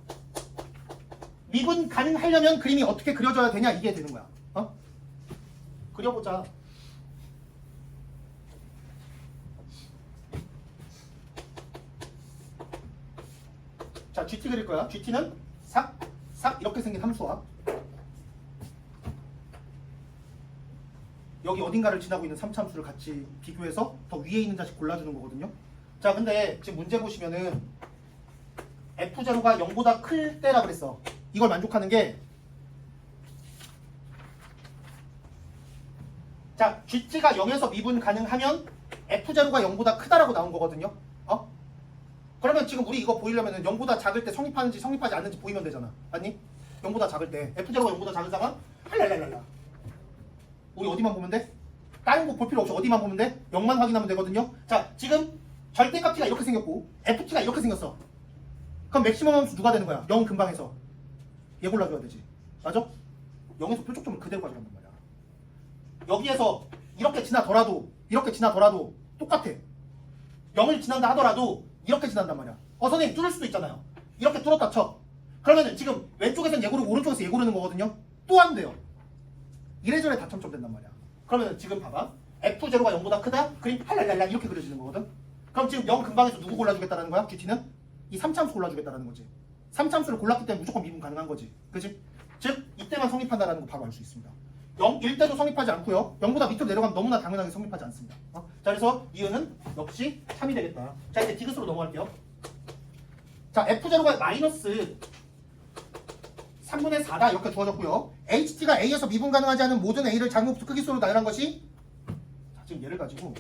미분 가능하려면 그림이 어떻게 그려져야 되냐 이게 되는 거야. 그려보자. 자, GT 그릴 거야. GT는 삭 이렇게 생긴 함수와 여기 어딘가를 지나고 있는 3차함수를 같이 비교해서 더 위에 있는 자식 골라주는 거거든요. 자, 근데 지금 문제 보시면은 F0가 0보다 클 때라 그랬어. 이걸 만족하는 게 자, GT가 0에서 미분 가능하면 F0가 0보다 크다라고 나온 거거든요. 그러면 지금 우리 이거 보이려면 0보다 작을 때 성립하는지 성립하지 않는지 보이면 되잖아. 맞니? 0보다 작을 때 F0가 0보다 작은 상황 할랄랄랄라. 우리 어디만 보면 돼? 다른 거 볼 필요 없이 어디만 보면 돼? 0만 확인하면 되거든요. 자, 지금 절대값 t가 이렇게 생겼고 ft가 이렇게 생겼어. 그럼 맥시멈 함수 누가 되는 거야? 0 근방에서 얘 골라줘야 되지. 맞아? 0에서 표적점을 그대로 가져간단 말이야. 여기에서 이렇게 지나더라도 똑같아. 0을 지난다 하더라도 이렇게 지난단 말이야. 선생님 뚫을 수도 있잖아요. 이렇게 뚫었다 쳐. 그러면은 지금 왼쪽에서는 얘 고르고 오른쪽에서 얘 고르는 거거든요. 또 안 돼요. 이래저래 다 첨점 된단 말이야. 그러면 지금 봐봐. F0가 0보다 크다? 그림 할랄랄라 이렇게 그려지는 거거든. 그럼 지금 0 근방에서 누구 골라주겠다는 거야? GT는? 이 3차함수 골라주겠다는 거지. 3차함수를 골랐기 때문에 무조건 미분 가능한 거지. 그치? 즉 이때만 성립한다는 거 바로 알 수 있습니다. 0, 1대도 성립하지 않고요. 0보다 밑으로 내려가면 너무나 당연하게 성립하지 않습니다. 자, 그래서 이유는 역시 3이 되겠다. 자, 이제 디귿으로 넘어갈게요. 자, F0가 마이너스 3분의 4다 이렇게 주어졌고요. HT가 A에서 미분 가능하지 않은 모든 A를 작은곱수 크기수로 나열한 것이 자, 지금 얘를 가지고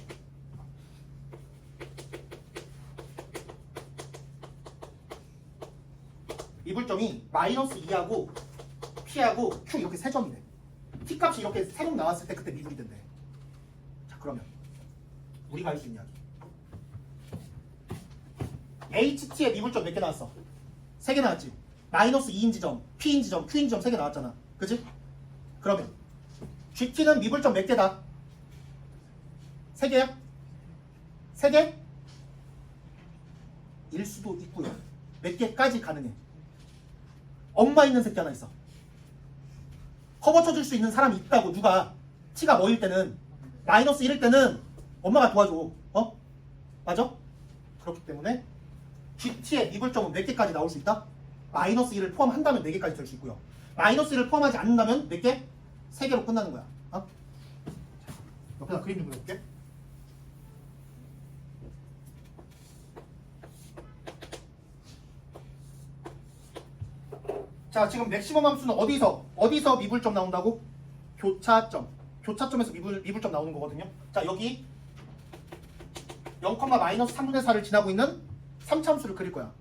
미분점이 마이너스 2하고 P하고 Q 이렇게 세 점이네. T 값이 이렇게 새로 나왔을 때 그때 미분이 된대. 자, 그러면 우리가 할 수 있는 이야기. HT의 미분점 몇 개 나왔어? 3개 나왔지. 마이너스 2인 지점, P인 지점, Q인 지점 3개 나왔잖아. 그치? 그러면 GT는 미분점 몇 개다? 3개야? 3개? 일 수도 있고요. 몇 개까지 가능해. 엄마 있는 새끼 하나 있어. 커버 쳐줄 수 있는 사람이 있다고. 누가 T가 뭐일 때는 마이너스 1일 때는 엄마가 도와줘. 맞아? 그렇기 때문에 GT의 미분점은 몇 개까지 나올 수 있다? 마이너스 1을 포함한다면 4개까지 될 수 있고요. 마이너스 1을 포함하지 않는다면 몇 개? 3개로 끝나는 거야. 옆에다 그림 좀 그려볼게. 자, 지금 맥시멈 함수는 어디서 미분점 나온다고? 교차점. 교차점에서 미분점 나오는 거거든요. 자, 여기 0, 마이너스 3분의 4를 지나고 있는 3차함수를 그릴 거야.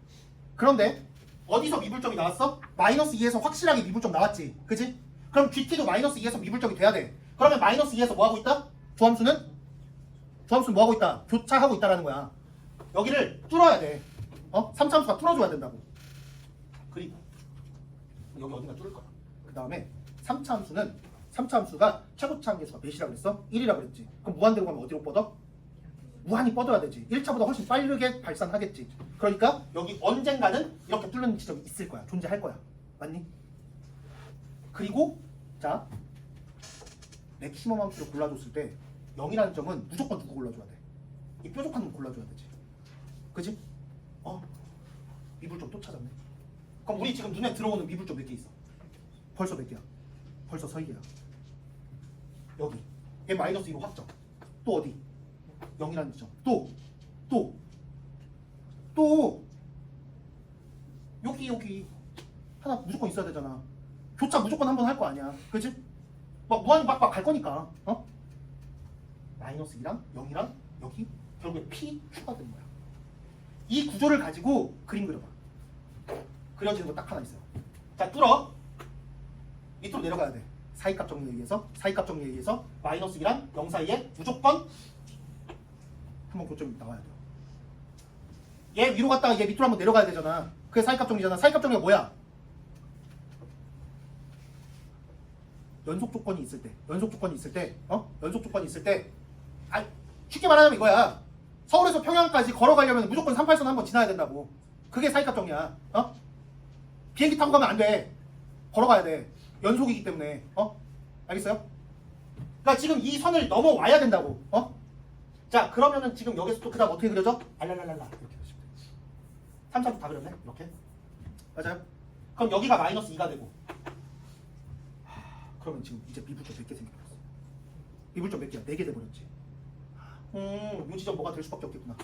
그런데 어디서 미분점이 나왔어? 마이너스 2에서 확실하게 미분점 나왔지. 그치? 그럼 GT도 마이너스 2에서 미분점이 돼야 돼. 그러면 마이너스 2에서 뭐 하고 있다? 조함수는 뭐 하고 있다? 교차하고 있다라는 거야. 여기를 뚫어야 돼. 3차함수가 뚫어줘야 된다고. 그리고 여기 어딘가 뚫을 거야. 그 다음에 3차함수가 최고차 함계수가 몇이라 그랬어? 1이라 그랬지. 그럼 무한대로 가면 어디로 뻗어? 무한히 뻗어야 되지. 1차보다 훨씬 빠르게 발산하겠지. 그러니까 여기 언젠가는 이렇게 뚫는 지점이 있을 거야. 존재할 거야. 맞니? 그리고 자, 맥시멈 함수를 골라줬을 때 0이라는 점은 무조건 누구 골라줘야 돼? 이 뾰족한 놈 골라줘야 되지. 그치? 미분점 또 찾았네. 그럼 우리 지금 눈에 들어오는 미분점 몇 개 있어? 벌써 몇 개야? 벌써 3개야. 여기 얘 마이너스 2로 확정. 또 어디? 0이라는 지점. 또 여기 하나 무조건 있어야 되잖아. 교차 무조건 한 번 할 거 아니야. 그치? 막 무한히 막 갈 거니까. 마이너스 2랑 0이랑 여기 결국에 P, Q가 되는 거야. 이 구조를 가지고 그림 그려봐. 그려지는 거 딱 하나 있어요. 자, 뚫어. 밑으로 내려가야 돼. 사이값 정리에 의해서 마이너스 2랑 0 사이에 무조건 한번 교점이 나와야 돼요. 얘 위로 갔다가 얘 밑으로 한번 내려가야 되잖아. 그게 사이값 정리잖아. 사이값 정리가 뭐야? 연속 조건이 있을 때 쉽게 말하자면 이거야. 서울에서 평양까지 걸어가려면 무조건 38선 한번 지나야 된다고. 그게 사이값 정리야. 비행기 타고 가면 안 돼. 걸어가야 돼. 연속이기 때문에. 알겠어요? 그러니까 지금 이 선을 넘어와야 된다고. 자, 그러면은 지금 여기서 또 그 다음 어떻게 그려져? 알랄랄랄라 이렇게 그려주시면 돼. 3차도 다 그렸네. 이렇게. 맞아요? 그럼 여기가 마이너스 2가 되고. 그러면 지금 이제 미분점 몇 개 생겼어? 미분점 몇 개야? 4개 돼버렸지. 요 지점 뭐가 될 수밖에 없겠구나.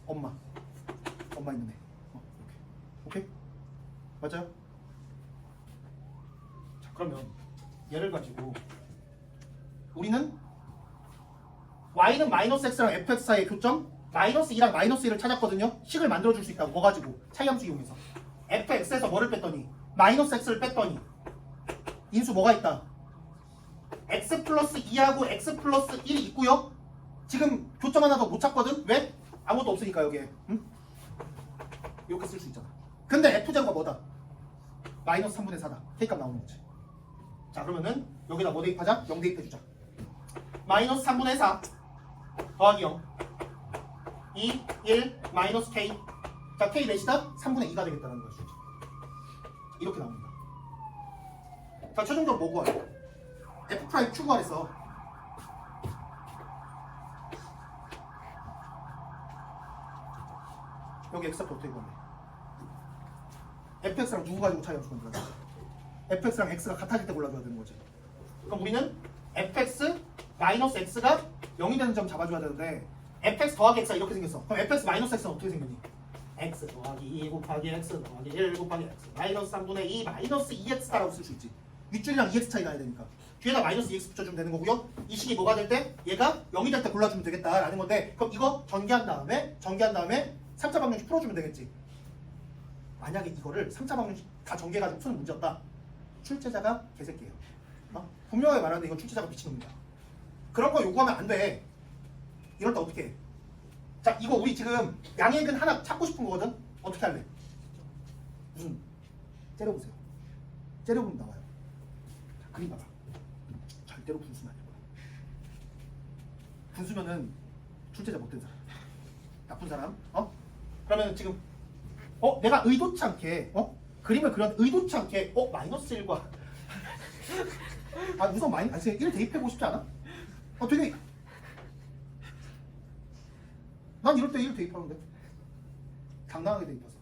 엄마 있는 애. 이렇게. 오케이? 맞아요? 자, 그러면 얘를 가지고 우리는 y는 마이너스 x랑 fx 사이의 교점 마이너스 2랑 마이너스 1을 찾았거든요. 식을 만들어줄 수 있다고. 뭐 가지고? 차이함수 이용해서. fx에서 뭐를 뺐더니 마이너스 x를 뺐더니 인수 뭐가 있다? x 플러스 2하고 x 플러스 1이 있고요. 지금 교점 하나 더 못 찾거든? 왜? 아무것도 없으니까 여기에. 응? 이렇게 쓸 수 있잖아. 근데 f제곱가 뭐다? 마이너스 3분의 4다. k값 나오는 거지. 자, 그러면은 여기다 뭐 대입하자? 0 대입해주자. 마이너스 3분의 4 더하기 0 2, 1, 마이너스 k. 자, k 넷이다? 3분의 2가 되겠다는 거지. 이렇게 나옵니다. 자, 최종적으로 뭐 구하래? f 프라임 q 구하랬어. 여기 x값 어떻게 구하래? fx랑 누구 가지고 차이 함수 만들어야 돼? fx랑 x가 같아질 때 골라줘야 되는 거지. 그럼 우리는 fx 마이너스 x가 0이 되는 점 잡아줘야 되는데 fx 더하기 x가 이렇게 생겼어. 그럼 fx 마이너스 x는 어떻게 생겼니? x 더하기 2 곱하기 x 더하기 1 곱하기 x 마이너스 3분의 2 마이너스 2x다라고 쓸 수 있지. 윗줄이랑 2x 차이 나야 되니까 뒤에다 마이너스 2x 붙여주면 되는 거고요. 이 식이 뭐가 될 때? 얘가 0이 될 때 골라주면 되겠다라는 건데 그럼 이거 전개한 다음에 3차 방정식 풀어주면 되겠지. 만약에 이거를 3차 방정식 다 전개해가지고 푸는 문제였다. 출제자가 개새끼예요. 분명하게 말하는데 이건 출제자가 미친놈이야. 그런 거 요구하면 안 돼. 이럴 때 어떻게 해? 자, 이거 우리 지금 양액은 하나 찾고 싶은 거거든? 어떻게 할래? 무슨 째려보세요. 째려보면 나와요. 자, 그림 봐봐. 절대로 분수는 아닐 거야. 분수면은 출제자 못된 사람, 나쁜 사람. 그러면 지금 내가 의도치 않게 그림을 그렸는데 의도치 않게 마이너스 1과 우선 마이너스 1 대입해보고 싶지 않아? 되게 난 이럴 때 1 대입하는데 당당하게 대입해서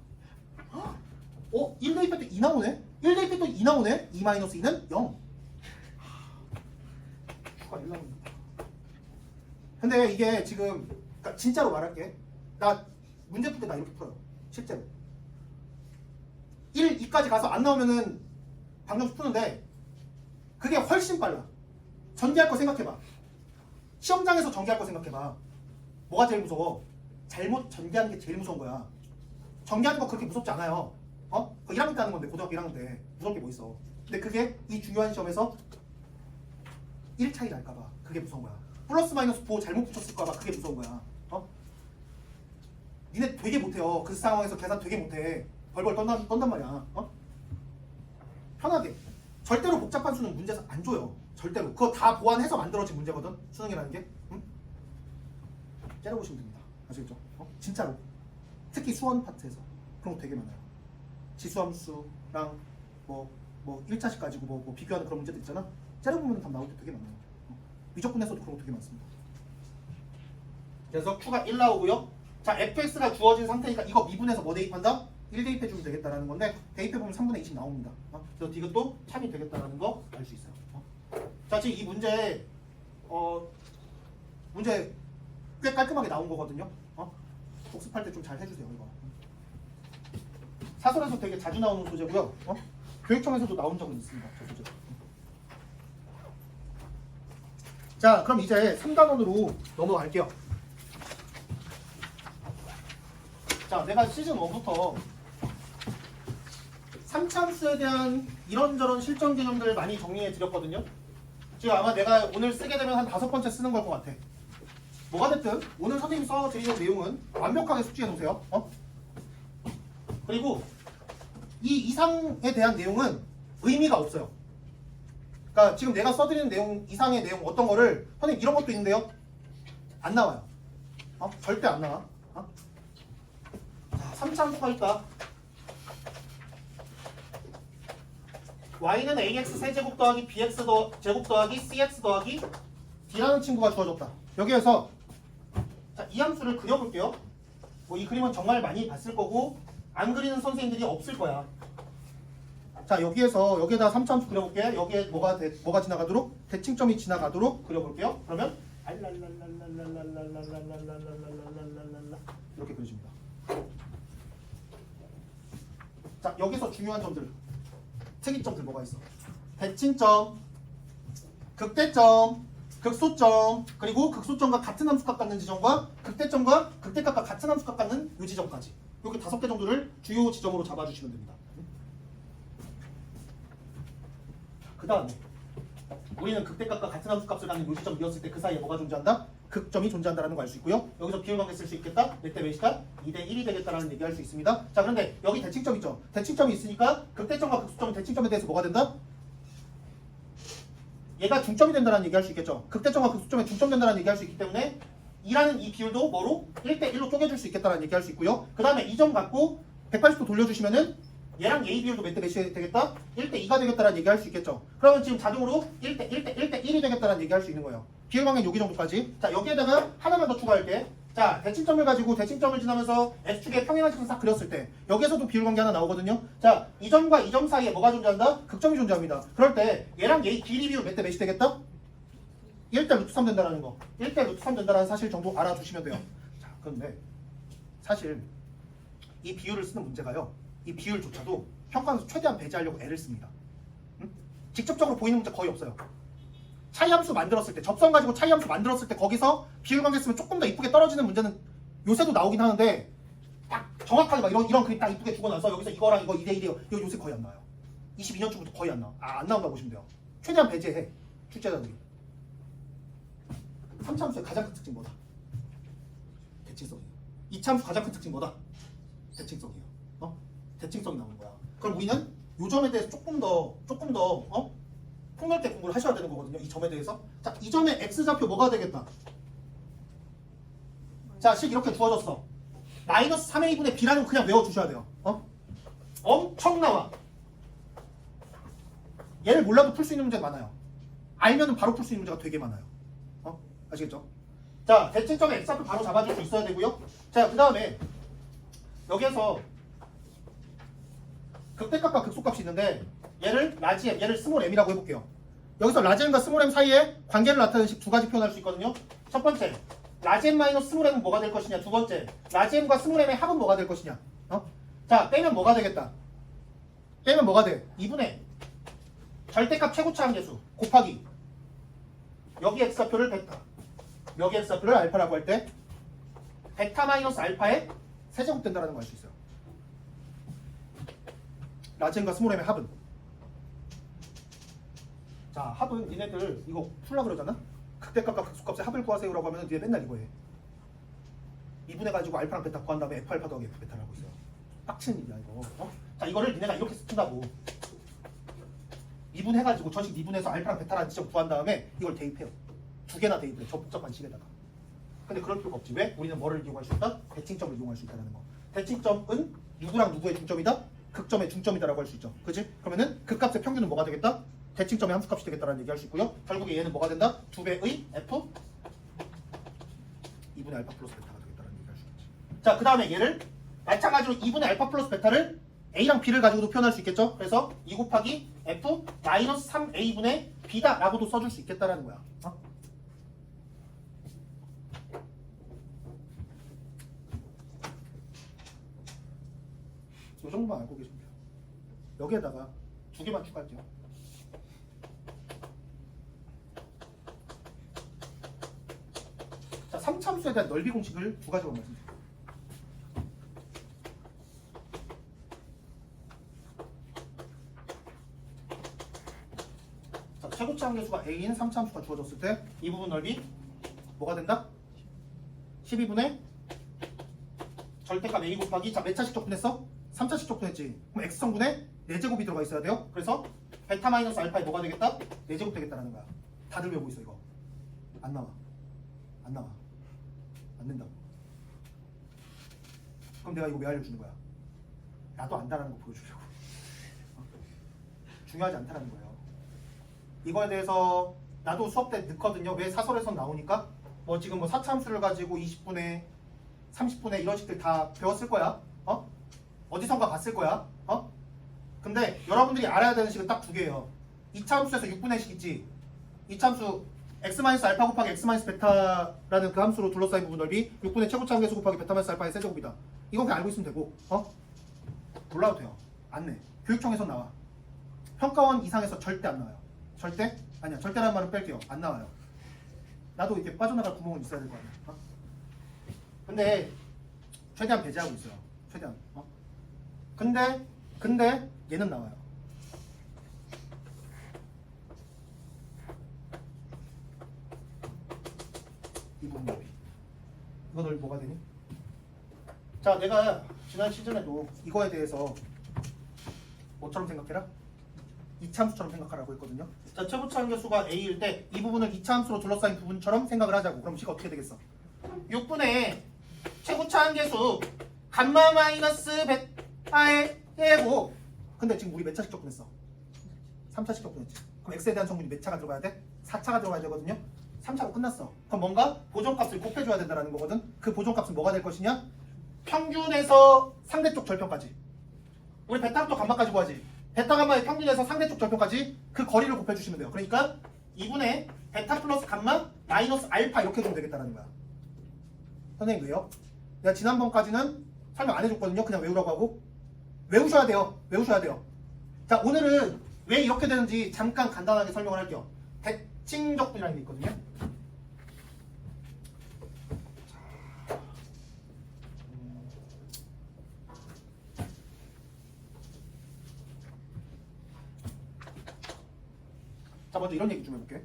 1 대입할 때 2 나오네? 1 대입할 때 2 나오네? 2 마이너스 2는 0 추가 1 나옵니다. 근데 이게 지금 그러니까 진짜로 말할게. 나 문제 풀 때 나 이렇게 풀어요. 실제로 1, 2까지 가서 안 나오면은 방정식 푸는데 그게 훨씬 빨라. 전개할 거 생각해봐. 시험장에서 전개할 거 생각해봐. 뭐가 제일 무서워? 잘못 전개하는 게 제일 무서운 거야. 전개하는 거 그렇게 무섭지 않아요. 그거 1학년 때 하는 건데 고등학교 1학년 때 무서울 게 뭐 있어. 근데 그게 이 중요한 시험에서 1 차이 날까봐 그게 무서운 거야. 플러스 마이너스 보호 잘못 붙였을까봐 그게 무서운 거야. 니네 되게 못해요. 그 상황에서 계산 되게 못해. 벌벌 떤단 말이야. 편하게. 절대로 복잡한 수는 문제에서 안 줘요. 절대로. 그거 다 보완해서 만들어진 문제거든. 수능이라는 게. 째려보시면 됩니다. 아시겠죠? 진짜로. 특히 수원 파트에서 그런 거 되게 많아요. 지수함수랑 뭐 1차식 가지고 뭐 비교하는 그런 문제들 있잖아. 째려보면 답 나올 때 되게 많아요. 미적분에서도 그런 거 되게 많습니다. 그래서 Q가 1 나오고요. 자, fx가 주어진 상태니까 이거 미분해서 뭐 대입한다? 1 대입해주면 되겠다라는 건데 대입해보면 3분의 20 나옵니다. 그래서 이것도 참이 되겠다라는 거 알 수 있어요. 자, 지금 이 문제 문제 꽤 깔끔하게 나온 거거든요. 복습할 때 좀 잘 해주세요. 이거 사설에서 되게 자주 나오는 소재고요. 교육청에서도 나온 적은 있습니다. 저 소재. 자, 그럼 이제 3단원으로 넘어갈게요. 자, 내가 시즌 1부터 3차함수에 대한 이런저런 실전 개념들을 많이 정리해 드렸거든요. 지금 아마 내가 오늘 쓰게 되면 한 5번째 쓰는 걸 것 같아. 뭐가 됐든 오늘 선생님이 써드리는 내용은 완벽하게 숙지해 놓으세요. 그리고 이 이상에 대한 내용은 의미가 없어요. 그러니까 지금 내가 써드리는 내용 이상의 내용 어떤 거를 선생님 이런 것도 있는데요. 안 나와요. 절대 안 나와. 3차 함수가 있다. y는 ax 세제곱 더하기 bx 제곱 더하기 cx 더하기 d라는 친구가 주어졌다. 여기에서 자, 이 함수를 그려볼게요. 이 그림은 정말 많이 봤을 거고 안 그리는 선생님들이 없을 거야. 자 여기에다 3차 함수 그려볼게. 여기에 뭐가 지나가도록 대칭점이 지나가도록 그려볼게요. 그러면 이렇게 그려집니다. 자 여기서 중요한 점들, 특이점들 뭐가 있어? 대칭점, 극대점, 극소점, 그리고 극소점과 같은 함수값 갖는 지점과 극대점과 극대값과 같은 함수값 갖는 이 지점까지 이렇게 5개 정도를 주요 지점으로 잡아주시면 됩니다. 그 다음에 우리는 극대값과 같은 함수값을 갖는 이 지점 이었을 때 그 사이에 뭐가 존재한다? 극점이 존재한다는 걸 알 수 있고요. 여기서 비율관계 쓸 수 있겠다. 몇 대 몇이다? 2대 1이 되겠다라는 얘기할 수 있습니다. 자 그런데 여기 대칭점 있죠. 대칭점이 있으니까 극대점과 극소점은 대칭점에 대해서 뭐가 된다? 얘가 중점이 된다는 얘기할 수 있겠죠. 극대점과 극소점에 중점된다는 얘기할 수 있기 때문에 2라는 이 비율도 뭐로? 1대 1로 쪼개줄 수 있겠다는 얘기할 수 있고요. 그 다음에 이 점 갖고 180도 돌려주시면은 얘랑 A 비율도 몇 대 몇이 되겠다? 1대 2가 되겠다는 얘기할 수 있겠죠. 그러면 지금 자동으로 1대 1이 되겠다는 얘기할 수 있는 거예요. 비율관계 여기 정도까지. 자 여기에다가 하나만 더 추가할게. 자 대칭점을 가지고 대칭점을 지나면서 X축의 평행한 직선 싹 그렸을 때 여기에서도 비율관계 하나 나오거든요. 자 이 점과 이 점 사이에 뭐가 존재한다? 극점이 존재합니다. 그럴 때 얘랑 얘 길이 비율 몇 대 몇이 되겠다? 1대 루트 3 된다라는 거. 1대 루트 3 된다라는 사실 정도 알아두시면 돼요. 자 그런데 사실 이 비율을 쓰는 문제가요. 이 비율조차도 평가함수 최대한 배제하려고 애를 씁니다. 응? 직접적으로 보이는 문제 거의 없어요. 차이함수 만들었을 때, 접선 가지고 차이함수 만들었을 때 거기서 비율관계 쓰면 조금 더 이쁘게 떨어지는 문제는 요새도 나오긴 하는데 딱 정확하게 막 이런 그림 딱 이쁘게 주고 나서 여기서 이거랑 이거 2대 1이에요. 이거 요새 거의 안 나와요. 22년쯤부터 거의 안 나와. 안 나온다고 보시면 돼요. 최대한 배제해. 출제자들이. 3차함수의 가장 큰 특징 뭐다? 대칭성이에요. 2차함수 가장 큰 특징 뭐다? 대칭성이에요. 대칭성이 나오는 거야. 그럼 우리는 이 점에 대해서 조금 더 폭넓게 공부를 하셔야 되는 거거든요. 이 점에 대해서. 자, 이 점의 x좌표 뭐가 되겠다? 자, 식 이렇게 주어졌어. 마이너스 3a분의 b라는 거 그냥 외워주셔야 돼요. 엄청 나와. 얘를 몰라도 풀 수 있는 문제가 많아요. 알면은 바로 풀 수 있는 문제가 되게 많아요. 아시겠죠? 자, 대칭점의 x좌표 바로 잡아줄 수 있어야 되고요. 자, 그 다음에 여기에서 극대값과 극소값이 있는데 얘를 라지 m, 얘를 스몰 m이라고 해볼게요. 여기서 라지 m과 스몰 m 사이에 관계를 나타내는 식 두 가지 표현할 수 있거든요. 첫 번째, 라지 m 마이너스 스몰 m은 뭐가 될 것이냐. 두 번째, 라지 m과 스몰 m의 합은 뭐가 될 것이냐. 자, 빼면 뭐가 되겠다. 빼면 뭐가 돼? 2분의 절대값 최고차 함계수 곱하기 여기 x좌표를 베타, 여기 x좌표를 알파라고 할 때 베타 마이너스 알파의 세제곱 된다는 걸 알 수 있어요. 라지엠과 스몰엠의 합은. 자, 합은 니네들 이거 풀라 그러잖아? 극대값과 극소값의 합을 구하세요라고 하면 니네 맨날 이거 해. 2분해 가지고 알파랑 베타 구한 다음에 F 알파 더하기 F 베타라고 있어요. 빡치는 일이야 이거. 자, 이거를 니네가 이렇게 쓴다고. 2분 해가지고 전식 2분해서 알파랑 베타라는 지점 구한 다음에 이걸 대입해요. 두 개나 대입해. 저 복잡한 식에다가. 근데 그럴 필요가 없지. 왜? 우리는 뭐를 이용할 수 있다? 대칭점을 이용할 수 있다는 거. 대칭점은 누구랑 누구의 중점이다? 극점의 중점이다라고 할 수 있죠. 그치? 그러면은 극값의 평균은 뭐가 되겠다? 대칭점의 함수값이 되겠다라는 얘기할 수 있고요. 결국에 얘는 뭐가 된다? 2배의 F 2분의 알파 플러스 베타가 되겠다라는 얘기할 수 있지. 자, 그 다음에 얘를 마찬가지로 2분의 알파 플러스 베타를 A랑 B를 가지고도 표현할 수 있겠죠. 그래서 2 곱하기 F 마이너스 3A분의 B다 라고도 써줄 수 있겠다라는 거야. 이 정도만 알고 계시면 돼요. 여기에다가 두 개만 추가할게요. 자, 3차함수에 대한 넓이 공식을 두 가지만 말씀드릴게요. 자, 최고차 함계수가 A인 3차함수가 주어졌을 때 이 부분 넓이 뭐가 된다? 12분의 절대값 A 곱하기, 자, 몇 차씩 적분했어? 3차씩 적분했지. 그럼 x성분에 4제곱이 들어가 있어야 돼요. 그래서 베타 마이너스 알파에 뭐가 되겠다? 4제곱 되겠다라는 거야. 다들 외우고 있어 이거. 안 나와. 안 나와. 안 된다고. 그럼 내가 이거 왜 알려주는 거야? 나도 안다라는 거 보여주려고. 중요하지 않다라는 거예요. 이거에 대해서 나도 수업 때 늦거든요. 왜 사설에서 나오니까? 뭐 지금 뭐 4차함수를 가지고 20분에 30분에 이런 식들 다 배웠을 거야. 어디선가 봤을 거야. 근데 여러분들이 알아야 되는 식은 딱 두 개예요. 이차함수에서 6분의 식 있지. 이차함수 x-알파 곱하기 x-베타라는 그 함수로 둘러싸인 부분 넓이 6분의 최고차 함계수 곱하기 베타-알파의 세제곱이다. 이건 그냥 알고 있으면 되고 몰라도 돼요. 안 내. 교육청에서 나와. 평가원 이상에서 절대 안 나와요. 절대? 아니야. 절대라는 말은 뺄게요. 안 나와요. 나도 이렇게 빠져나갈 구멍은 있어야 될 거 아니야. 근데 최대한 배제하고 있어요. 최대한. 근데 얘는 나와요. 이 부분 넓이. 이거 넓이 뭐가 되니? 자, 내가 지난 시즌에도 이거에 대해서 뭐처럼 생각해라? 이차함수처럼 생각하라고 했거든요. 자, 최고차 함계수가 A일 때 이 부분을 이차함수로 둘러싸인 부분처럼 생각을 하자고. 그럼 식 어떻게 되겠어? 6분의 최고차 함계수 감마 마이너스 베타의 예고. 근데 지금 우리 몇 차씩 접근했어? 3차씩 접근했지. 그럼 x에 대한 성분이 몇 차가 들어가야 돼? 4차가 들어가야 되거든요. 3차로 끝났어. 그럼 뭔가 보존값을 곱해줘야 된다는 거거든. 그 보존값은 뭐가 될 것이냐? 평균에서 상대쪽 절편까지. 우리 베타부터 감마까지 구하지. 베타 감마의 평균에서 상대쪽 절편까지 그 거리를 곱해주시면 돼요. 그러니까 2분의 베타 플러스 감마 마이너스 알파 이렇게 해주면 되겠다는 거야. 선생님 왜요? 내가 지난번까지는 설명 안 해줬거든요. 그냥 외우라고 하고. 외우셔야 돼요. 외우셔야 돼요. 자, 오늘은 왜 이렇게 되는지 잠깐 간단하게 설명을 할게요. 대칭적분이라는 게 있거든요. 자, 먼저 이런 얘기 좀 해볼게.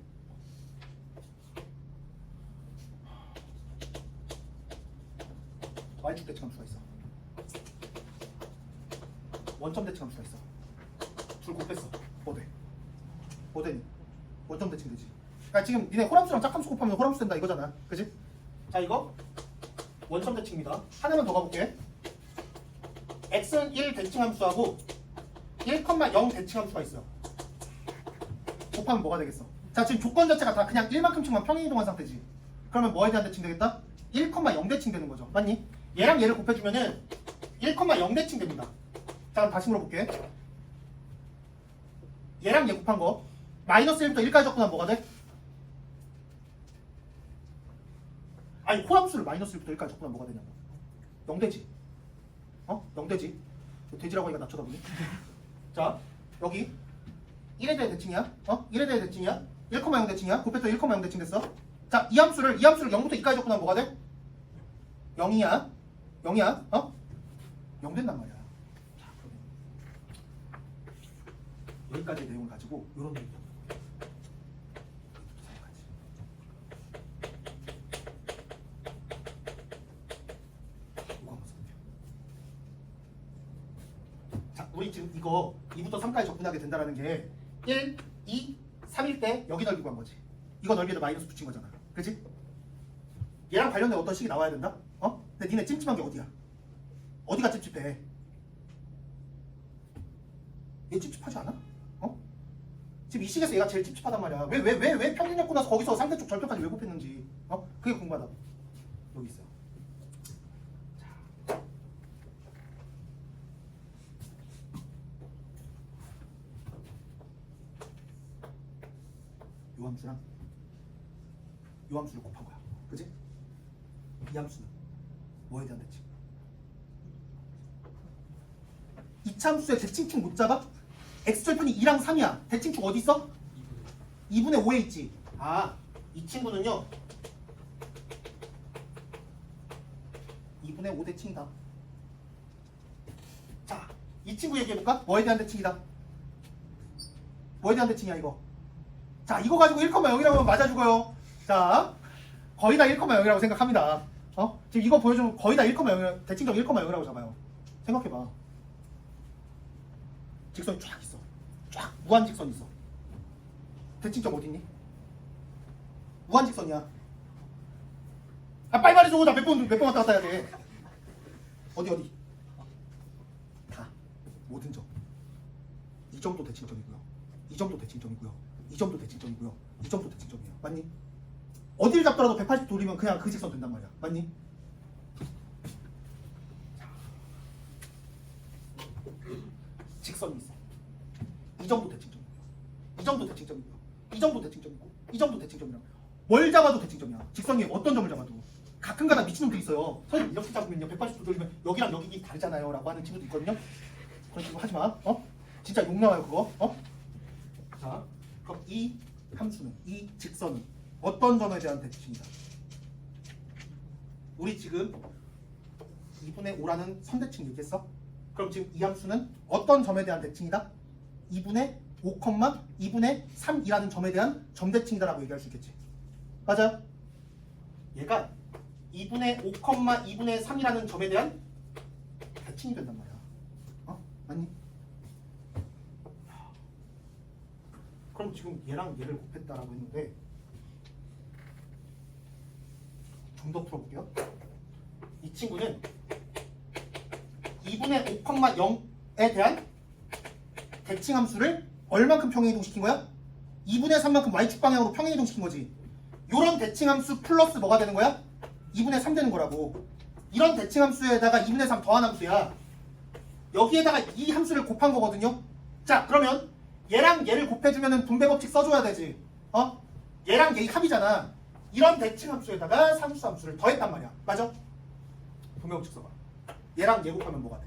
Y축 대칭함수가 있어. 원점 대칭함수가 있어. 둘 곱했어. 뭐 돼? 뭐 되니? 원점 대칭 되지. 그러니까 지금 니네 홀함수랑 짝함수 곱하면 홀함수 된다 이거잖아. 그치? 자, 이거 원점 대칭입니다. 하나만 더 가볼게. x는 1 대칭함수하고 1,0 대칭함수가 있어요. 곱하면 뭐가 되겠어? 자, 지금 조건 자체가 다 그냥 1만큼씩만 평행이동한 상태지. 그러면 뭐에 대한 대칭 되겠다? 1,0 대칭 되는 거죠. 맞니? 얘랑 얘를 곱해주면은 1,0 대칭 됩니다. 자, 그럼 다시 물어볼게. 얘랑 얘 곱한 거 마이너스 1부터 1까지 접근하면 뭐가 돼? 아니, 홀함수를 마이너스 1부터 1까지 접근하면 뭐가 되냐고. 0 되지. 0 되지. 돼지라고 하니까 나 쳐다보니? 자, 여기 1에 대해 대칭이야. 1에 대해 대칭이야. 1,0 대칭이야. 곱했더니 1,0 대칭 됐어. 자, 이 함수를 0부터 2까지 접근하면 뭐가 돼? 0이야. 0이야. 0 된단 말이야. 자, 그러면 여기까지의 내용을 가지고 이런 내용. 자, 우리 지금 이거 2부터 3까지 접근하게 된다는 게 1, 2, 3일 때 여기 넓이 구한 거지. 이거 넓이에다 마이너스 붙인 거잖아. 그치? 얘랑 관련된 어떤 식이 나와야 된다? 근데 니네 찜찜한 게 어디야? 어디가 찝찝해? 얘 찝찝하지 않아? 지금 이 식에서 얘가 제일 찝찝하단 말이야. 왜 평균 잡고 나서 거기서 상대쪽 절편까지 왜 곱했는지. 그게 궁금하다. 여기 있어요. 자. 요 함수랑 요 함수를 곱한 거야. 그치? 이 함수는 뭐에 대한 대칭? 이차함수의 대칭축 못 잡아? x절편이 2랑 3이야. 대칭축 어디 있어? 2분의 5에 있지. 이 친구는요 2분의 5 대칭이다. 자, 이 친구 얘기해볼까? 뭐에 대한 대칭이다? 뭐에 대한 대칭이야 이거? 자, 이거 가지고 1,0이라고 하면 맞아 죽어요. 자, 거의 다 1,0이라고 생각합니다. 지금 이거 보여주면 거의 다 1,0, 대칭점 1,0이라고 잡아요. 생각해봐. 직선이 쫙 있어. 쫙 무한 직선이 있어. 대칭점 어디 있니? 무한 직선이야. 빨리 말해줘. 나 몇 번 왔다 갔다 해야 돼. 어디? 다 모든 점. 이 점도 대칭점이고요. 이 점도 대칭점이고요. 이 점도 대칭점이고요. 이 점도 대칭점이에요. 맞니? 어디를 잡더라도 180 돌리면 그냥 그 직선 된단 말이야. 맞니? 직선이 있어. 이 정도 대칭점이에요. 이 정도 대칭점이고요. 이 정도 대칭점이고 이 정도 대칭점이란 말이야. 뭘 잡아도 대칭점이야. 직선이 어떤 점을 잡아도. 가끔가다 미친놈들이 있어요. 선생님 이렇게 잡으면요 180도 돌리면 여기랑 여기 다르잖아요 라고 하는 친구도 있거든요. 그런 식으로 하지마. 진짜 욕 나와요 그거. 자 그럼 이 함수는 이 직선은 어떤 점에 대한 대칭이다. 우리 지금 2분의 5라는 선대칭 얘기했어? 그럼 지금 이 함수는 어떤 점에 대한 대칭이다? 2분의 5, 2분의 3이라는 점에 대한 점대칭이다라고 얘기할 수 있겠지. 맞아요? 얘가 2분의 5, 2분의 3이라는 점에 대한 대칭이 된단 말이야. 맞니? 그럼 지금 얘랑 얘를 곱했다라고 했는데 좀 더 풀어볼게요. 이 친구는 2분의 5, 0에 대한 대칭 함수를 얼만큼 평행이동시킨 거야? 2분의 3만큼 y축 방향으로 평행이동시킨 거지. 요런 대칭 함수 플러스 뭐가 되는 거야? 2분의 3 되는 거라고. 이런 대칭 함수에다가 2분의 3 더한 함수야. 여기에다가 이 함수를 곱한 거거든요. 자 그러면 얘랑 얘를 곱해주면 분배 법칙 써줘야 되지. 얘랑 얘 합이잖아. 이런 대칭 함수에다가 상수 함수를 더했단 말이야. 맞아? 분배 법칙 써봐. 얘랑 얘 곱하면 뭐가 돼?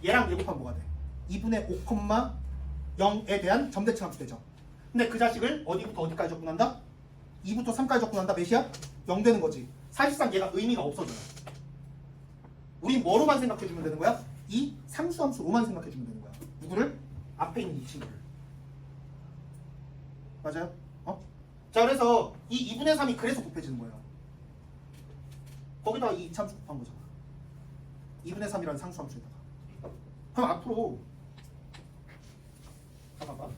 얘랑 얘 곱하면 뭐가 돼? 2분의 5, 0에 대한 점대칭 함수 되죠. 근데 그 자식을 어디부터 어디까지 적분한다? 2부터 3까지 적분한다. 몇이야? 0 되는 거지. 사실상 얘가 의미가 없어져요. 우린 뭐로만 생각해주면 되는 거야? 이 상수 함수로만 생각해주면 되는 거야. 누구를? 앞에 있는 이 친구를. 맞아요? 자 그래서 이 2분의 3이 그래서 곱해지는 거예요. 거기다가 이 이참수 곱한 거잖아. 2분의 3이라는 상수 함수에다가. 그럼 앞으로 봐봐.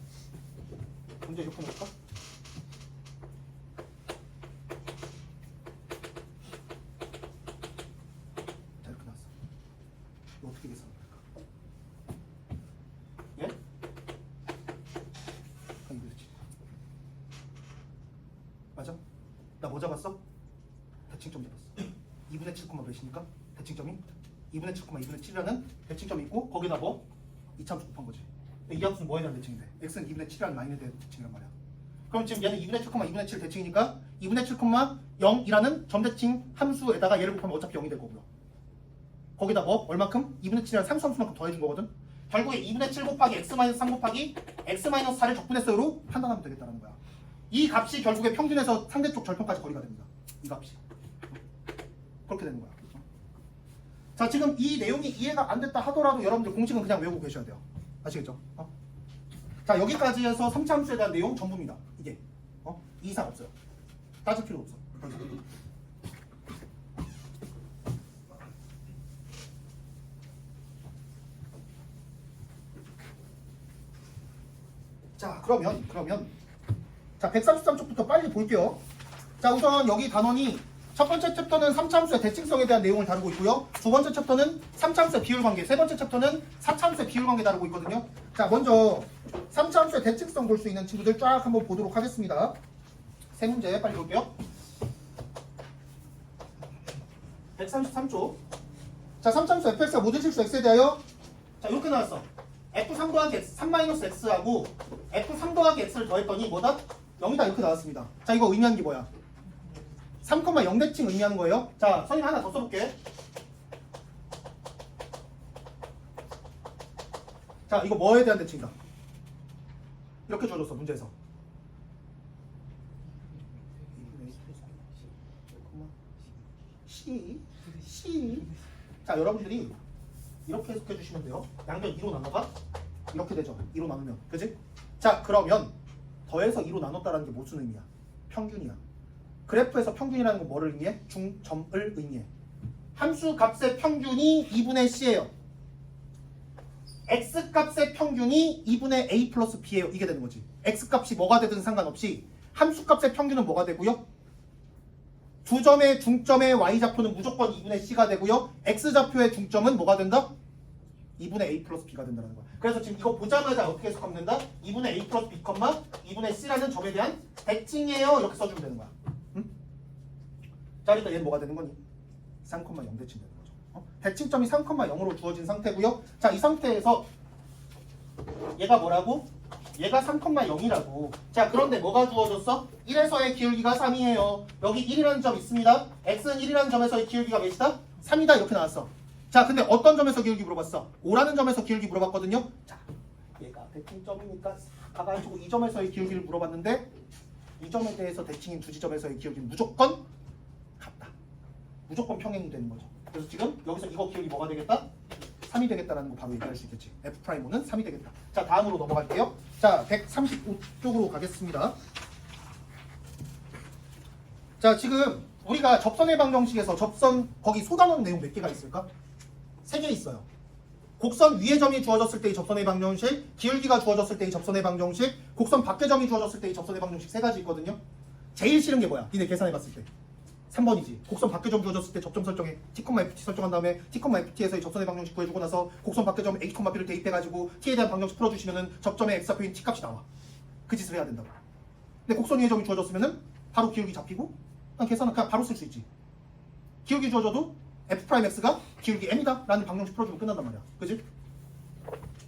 문제 이렇게 놓을까? 자 이렇게 나왔어. 이거 어떻게 계산할까? 예? 이거지. 맞아? 나 뭐 잡았어? 대칭점 잡았어. 2분의 7, 몇이니까? 대칭점이? 2분의 7, 2분의 7이라는 대칭점이 있고 거기다 뭐? 이참수 곱한 거지. 이 함수는 뭐에 대한 대칭인데? x는 2분의 7이라는 라인에 대한 대칭이란 말이야. 그럼 지금 얘는 2분의 7, 2분의 7 대칭이니까 2분의 7, 0이라는 점대칭 함수에다가 얘를 곱하면 어차피 0이 될 거고요. 거기다 뭐? 얼만큼? 2분의 7이라는 상수 함수만큼 더해준 거거든? 결국에 2분의 7 곱하기 x-3 곱하기 x-4를 적분했어요로 판단하면 되겠다는 거야. 이 값이 결국에 평균에서 상대쪽 절편까지 거리가 됩니다. 이 값이. 그렇게 되는 거야. 자 지금 이 내용이 이해가 안 됐다 하더라도 여러분들 공식은 그냥 외우고 계셔야 돼요. 아시겠죠? 자 여기까지 해서 3차 함수에 대한 내용 전부입니다. 이게 이 이상 없어요. 따질 필요 없어. 자 그러면 자 133쪽부터 빨리 볼게요. 자 우선 여기 단원이 첫 번째 챕터는 3차 함수의 대칭성에 대한 내용을 다루고 있고요. 두 번째 챕터는 3차 함수의 비율관계, 세 번째 챕터는 4차 함수의 비율관계 다루고 있거든요. 자 먼저 3차 함수의 대칭성 볼 수 있는 친구들 쫙 한번 보도록 하겠습니다. 세 문제 빨리 볼게요. 133쪽. 자 3차 함수 fx가 모든 실수 x에 대하여 자 이렇게 나왔어. f3 더하기 x, 3-x하고 f3 더하기 x를 더했더니 뭐다? 0이다 이렇게 나왔습니다. 자 이거 의미하는 게 뭐야? 3,0 대칭 의미하는 거예요. 자, 선생님 하나 더 써볼게. 자, 이거 뭐에 대한 대칭이다? 이렇게 줘줬어, 문제에서. C. 자, 여러분들이 이렇게 해석해 주시면 돼요. 양변 2로 나눠봐. 이렇게 되죠. 2로 나누면. 그지? 자, 그러면 더해서 2로 나눴다라는 게 무슨 의미야? 평균이야. 그래프에서 평균이라는 건 뭐를 의미해? 중점을 의미해. 함수 값의 평균이 2분의 C예요. X 값의 평균이 2분의 A 플러스 B예요. 이게 되는 거지. X 값이 뭐가 되든 상관없이 함수 값의 평균은 뭐가 되고요? 두 점의 중점의 Y좌표는 무조건 2분의 C가 되고요. X좌표의 중점은 뭐가 된다? 2분의 A 플러스 B가 된다는 거야. 그래서 지금 이거 보자마자 어떻게 해석하면 된다? 2분의 A 플러스 B, 2분의 C라는 점에 대한 대칭이에요. 이렇게 써주면 되는 거야. 자, 그러니까 얘는 뭐가 되는 거니? 3,0 대칭 되는 거죠. 대칭점이 3,0으로 주어진 상태고요. 자, 이 상태에서 얘가 뭐라고? 얘가 3,0이라고. 자, 그런데 뭐가 주어졌어? 1에서의 기울기가 3이에요. 여기 1이라는 점 있습니다. x는 1이라는 점에서의 기울기가 몇이다? 3이다 이렇게 나왔어. 자, 근데 어떤 점에서 기울기 물어봤어? 5라는 점에서 기울기 물어봤거든요. 자, 얘가 대칭점이니까 가가지고 이 점에서의 기울기를 물어봤는데 이 점에 대해서 대칭인 두 지점에서의 기울기는 무조건 같다. 무조건 평행이 되는 거죠. 그래서 지금 여기서 이거 기울기 뭐가 되겠다? 3이 되겠다라는 거 바로 얘기할 수 있겠지. F'O는 3이 되겠다. 자, 다음으로 넘어갈게요. 자, 135쪽으로 가겠습니다. 자, 지금 우리가 접선의 방정식에서 접선 거기 쏟아놓은 내용 몇 개가 있을까? 3개 있어요. 곡선 위의 점이 주어졌을 때의 접선의 방정식, 기울기가 주어졌을 때의 접선의 방정식, 곡선 밖의 점이 주어졌을 때의 접선의 방정식 3가지 있거든요. 제일 싫은 게 뭐야? 니네 계산해봤을 때 3번이지. 곡선 밖의 점 주어졌을 때 접점 설정에 t, ft 설정한 다음에 t, ft에서의 접선의 방정식 구해주고 나서 곡선 밖의 점 h, b를 대입해가지고 t에 대한 방정식 풀어주시면은 접점의 x좌표인 t 값이 나와. 그 짓을 해야 된다고. 근데 곡선 위의 점이 주어졌으면은 바로 기울기 잡히고 그냥 계산은 그냥 바로 쓸 수 있지. 기울기 주어져도 f'x가 기울기 m이다 라는 방정식 풀어주면 끝난단 말이야. 그지?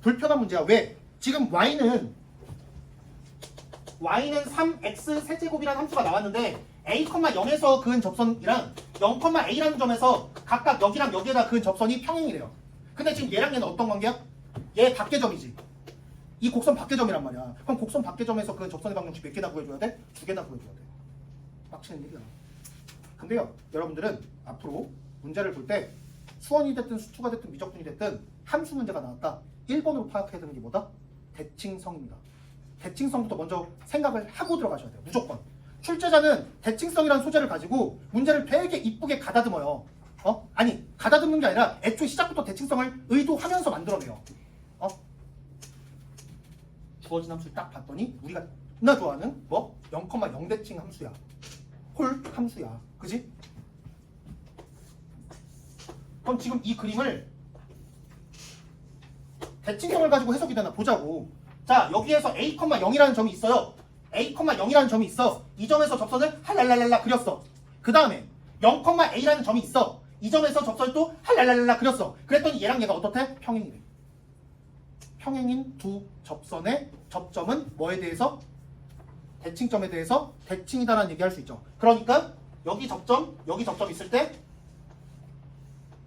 불편한 문제야. 왜? 지금 y는 3x 세제곱이라는 함수가 나왔는데 a, 0에서 그은 접선이랑 0,a라는 점에서 각각 여기랑 여기에다 그은 접선이 평행이래요. 근데 지금 얘랑 얘는 어떤 관계야? 얘 밖의 점이지. 이 곡선 밖의 점이란 말이야. 그럼 곡선 밖의 점에서 그은 접선의 방정식 몇 개나 구해줘야 돼? 2개나 구해줘야 돼. 빡치는 얘기야. 근데요, 여러분들은 앞으로 문제를 볼 때 수원이 됐든 수투가 됐든 미적분이 됐든 함수 문제가 나왔다. 1번으로 파악해야 되는 게 뭐다? 대칭성입니다. 대칭성부터 먼저 생각을 하고 들어가셔야 돼요. 무조건. 출제자는 대칭성이라는 소재를 가지고 문제를 되게 이쁘게 가다듬어요. 아니, 가다듬는 게 아니라 애초에 시작부터 대칭성을 의도하면서 만들어내요. 주어진 함수를 딱 봤더니 우리가 나 좋아하는 뭐? 0,0 대칭 함수야. 홀 함수야. 그지? 그럼 지금 이 그림을 대칭성을 가지고 해석이 되나 보자고. 자, 여기에서 a, 0이라는 점이 있어요. a, 0이라는 점이 있어. 이 점에서 접선을 할랄랄랄라 그렸어. 그 다음에 0,a라는 점이 있어. 이 점에서 접선을 또 할랄랄랄라 그렸어. 그랬더니 얘랑 얘가 어떻대? 평행이래. 평행인 두 접선의 접점은 뭐에 대해서? 대칭점에 대해서 대칭이다라는 얘기할 수 있죠. 그러니까 여기 접점 있을 때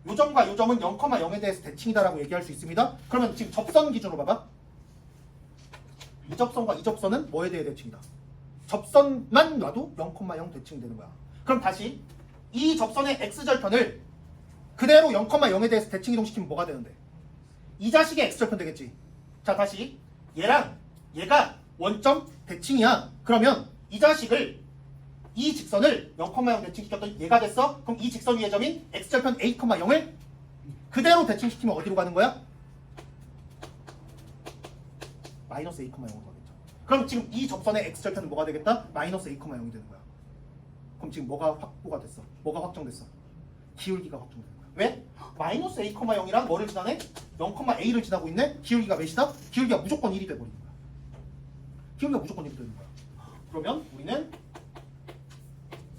요 점과 요 점은 0,0에 대해서 대칭이다라고 얘기할 수 있습니다. 그러면 지금 접선 기준으로 봐봐. 이 접선과 이 접선은 뭐에 대해 대칭이다? 접선만 놔도 0,0 대칭이 되는 거야. 그럼 다시 이 접선의 x절편을 그대로 0,0에 대해서 대칭 이동시키면 뭐가 되는데? 이 자식의 x절편 되겠지. 자, 다시 얘랑 얘가 원점 대칭이야. 그러면 이 자식을 이 직선을 0,0 대칭시켰더니 얘가 됐어? 그럼 이 직선 위의 점인 x절편 a, 0을 그대로 대칭시키면 어디로 가는 거야? 마이너스 a, 0으로 가겠죠. 그럼 지금 이 접선의 x절편은 뭐가 되겠다? 마이너스 a, 0이 되는 거야. 그럼 지금 뭐가 확보가 됐어? 뭐가 확정됐어? 기울기가 확정되는 거야. 왜? 마이너스 a, 0이랑 뭐를 지나네? 0,a를 지나고 있네? 기울기가 몇이다? 기울기가 무조건 1이 돼버리는 거야. 기울기가 무조건 1이 되는 거야. 그러면 우리는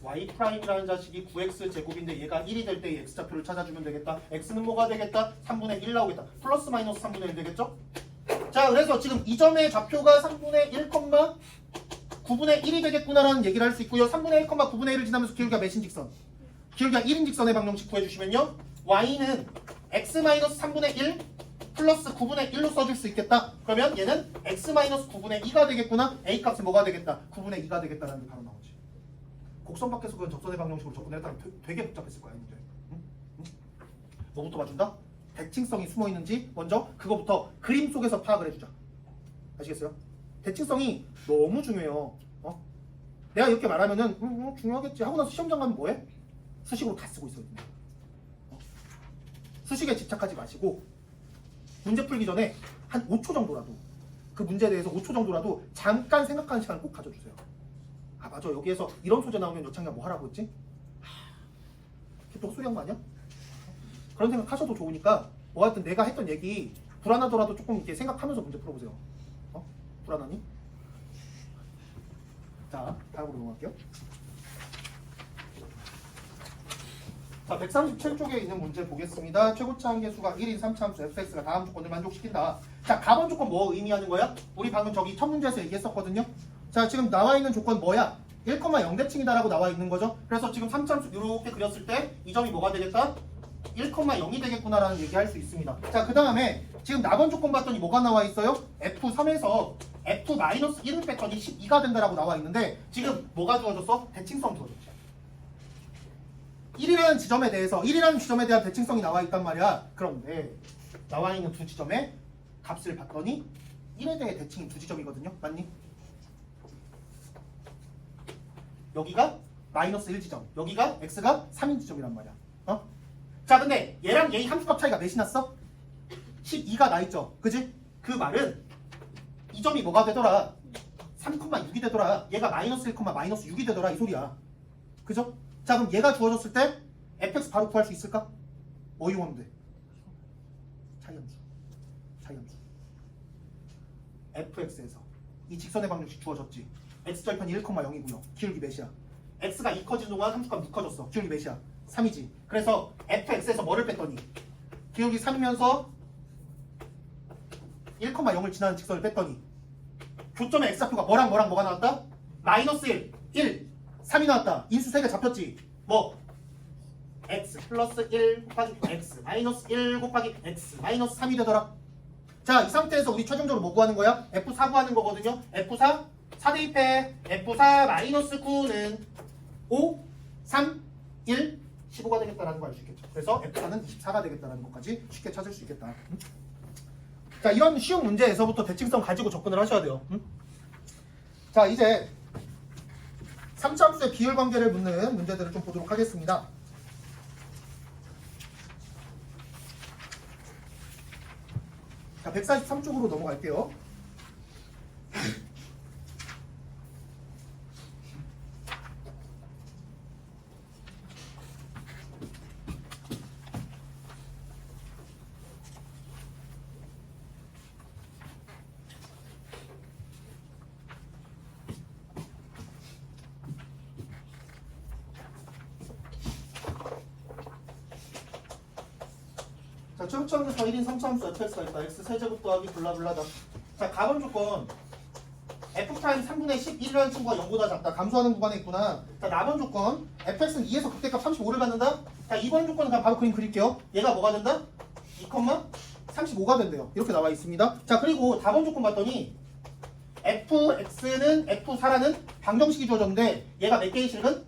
y'이라는 자식이 9x 제곱인데 얘가 1이 될 때 이 x좌표를 찾아주면 되겠다. x는 뭐가 되겠다? 3분의 1 나오겠다. 플러스 마이너스 3분의 1 되겠죠? 자, 그래서 지금 이 점의 좌표가 3분의 1, 9분의 1이 되겠구나라는 얘기를 할 수 있고요. 3분의 1, 9분의 1을 지나면서 기울기가 몇인 직선? 기울기가 1인 직선의 방정식 구해주시면요. y는 x-3분의 1 플러스 9분의 1로 써줄 수 있겠다. 그러면 얘는 x-9분의 2가 되겠구나. a 값은 뭐가 되겠다? 9분의 2가 되겠다라는 게 바로 나오지. 곡선 밖에서 그건 접선의 방정식으로 접근했다면 되게 복잡했을 거야. 문제. 응? 뭐부터 봐준다? 대칭성이 숨어있는지 먼저 그거부터 그림 속에서 파악을 해주자. 아시겠어요? 대칭성이 너무 중요해요. 내가 이렇게 말하면은 중요하겠지 하고 나서 시험장 가면 뭐해? 수식으로 다 쓰고 있어요. 수식에 집착하지 마시고 문제 풀기 전에 한 5초 정도라도 그 문제에 대해서 5초 정도라도 잠깐 생각하는 시간을 꼭 가져주세요. 아, 맞아, 여기에서 이런 소재 나오면 여창이가 뭐 하라고 했지? 걔 또 헛소리한 거 아니야? 그런 생각 하셔도 좋으니까 뭐 하여튼 내가 했던 얘기 불안하더라도 조금 이렇게 생각하면서 문제 풀어보세요. 불안하니? 자, 다음으로 넘어갈게요. 자, 137쪽에 있는 문제 보겠습니다. 최고차 한계수가 1인 3차함수 fx가 다음 조건을 만족시킨다. 자, 가번 조건 뭐 의미하는 거야? 우리 방금 저기 첫 문제에서 얘기했었거든요. 자, 지금 나와 있는 조건 뭐야? 1,0대칭이다라고 나와 있는 거죠. 그래서 지금 3차함수 이렇게 그렸을 때 이 점이 뭐가 되겠다? 1,0이 되겠구나라는 얘기할 수 있습니다. 자, 그 다음에 지금 나번 조건 봤더니 뭐가 나와 있어요? F3에서 F-1을 뺐더니 12가 된다라고 나와 있는데 지금 뭐가 주어졌어? 대칭성 주어졌지. 1이라는 지점에 대해서 1이라는 지점에 대한 대칭성이 나와 있단 말이야. 그런데 나와 있는 두 지점의 값을 봤더니 1에 대해 대칭이 두 지점이거든요. 맞니? 여기가 마이너스 1지점, 여기가 x가 3인 지점이란 말이야. 어? 자, 근데 얘랑 얘의 함수값 차이가 몇이 났어? 12가 나 있죠. 그지? 그 말은 이 점이 뭐가 되더라? 3,6이 되더라. 얘가 마이너스 1, 마이너스 6이 되더라. 이 소리야. 그죠? 자, 그럼 얘가 주어졌을 때 fx 바로 구할 수 있을까? 뭐 이용하면 돼? 차이함수. fx에서 이 직선의 방정식 주어졌지. x절편이 1,0이고요. 기울기 몇이야? x가 2 커지는 동안 함수값 6 커졌어. 기울기 몇이야? 3이지. 그래서 fx에서 뭐를 뺐더니 기울기 3이면서 1,0을 지나는 직선을 뺐더니 교점의 x좌표가 뭐가 나왔다? 마이너스 1, 3이 나왔다. 인수 3개 잡혔지. 뭐? x 플러스 1 곱하기 x 마이너스 1 곱하기 x 마이너스 3이 되더라. 자, 이 상태에서 우리 최종적으로 뭐 구하는 거야? F4 구하는 거거든요. F4 4 대입해. F4 마이너스 9는 5, 3, 1, 15가 되겠다라는 거 알 수 있겠죠. 그래서 F4는 24가 되겠다라는 것까지 쉽게 찾을 수 있겠다. 자, 이런 쉬운 문제에서부터 대칭성 가지고 접근을 하셔야 돼요. 자, 이제 3차함수의 비율 관계를 묻는 문제들을 좀 보도록 하겠습니다. 자, 143쪽으로 넘어갈게요. 자, 최고차함수 1인 3차함수 fx가 있다. x 세제곱 더하기 블라블라다. 자, 가번 조건 f 프라임 3분의 11이라는 친구가 0보다 작다. 감소하는 구간에 있구나. 자, 나번 조건 fx는 2에서 극대값 35를 갖는다. 자, 이번 조건은 그냥 바로 그림 그릴게요. 얘가 뭐가 된다? 2,35가 된대요. 이렇게 나와 있습니다. 자, 그리고 다번 조건 봤더니 fx는 f4라는 방정식이 주어졌는데 얘가 몇 개의 실근?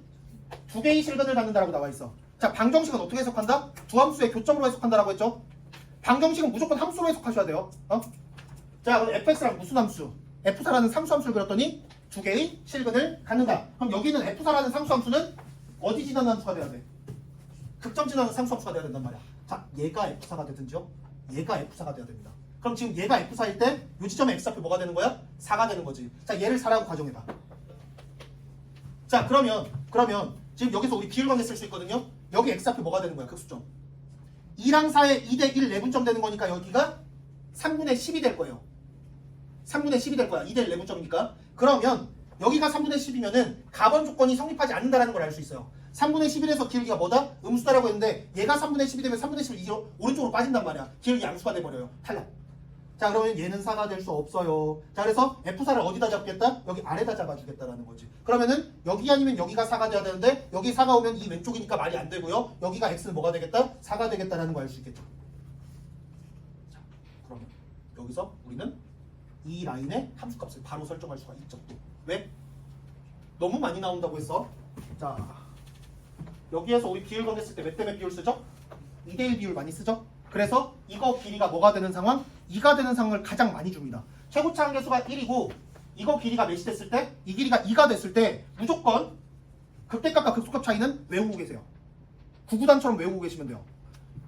2개의 실근을 갖는다라고 나와 있어. 자, 방정식은 어떻게 해석한다? 두 함수의 교점으로 해석한다라고 했죠? 방정식은 무조건 함수로 해석하셔야 돼요. 자, 그럼 fx랑 무슨 함수? f4라는 상수함수를 그렸더니 2개의 실근을 갖는다. 그럼 여기는 f4라는 상수함수는 어디 지나는 함수가 돼야 돼? 극점 지나는 상수함수가 돼야 된단 말이야. 자, 얘가 f4가 되든지요. 얘가 f4가 돼야 됩니다. 그럼 지금 얘가 f4일 때 이 지점의 x좌표 뭐가 되는 거야? 4가 되는 거지. 자, 얘를 4라고 가정해봐. 자, 그러면 지금 여기서 우리 비율 관계 쓸 수 있거든요. 여기 x좌표 뭐가 되는 거야? 극수점. 2랑 4의 2대1 내분점 되는 거니까 여기가 3분의 10이 될 거예요. 3분의 10이 될 거야. 2대1 내분점이니까. 그러면 여기가 3분의 10이면은 가번 조건이 성립하지 않는다라는 걸 알 수 있어요. 3분의 11에서 기울기가 뭐다? 음수다라고 했는데 얘가 3분의 10이 되면 3분의 10을 오른쪽으로 빠진단 말이야. 기울기 양수가 돼버려요. 탈락. 자, 그러면 얘는 4가 될 수 없어요. 자, 그래서 F4를 어디다 잡겠다? 여기 아래다 잡아주겠다라는 거지. 그러면은 여기 아니면 여기가 4가 돼야 되는데 여기 4가 오면 이 왼쪽이니까 말이 안 되고요. 여기가 X는 뭐가 되겠다? 4가 되겠다라는 거 알 수 있겠죠. 자, 그러면 여기서 우리는 이 라인의 함수값을 바로 설정할 수가 있죠. 왜? 너무 많이 나온다고 했어. 자, 여기에서 우리 비율 관계 때 몇 대 몇 비율 쓰죠? 2대1 비율 많이 쓰죠? 그래서 이거 길이가 뭐가 되는 상황? 2가 되는 상황을 가장 많이 줍니다. 최고차 한계수가 1이고 이거 길이가 몇이 됐을 때? 이 길이가 2가 됐을 때 무조건 극대값과 극소값 차이는 외우고 계세요. 구구단처럼 외우고 계시면 돼요.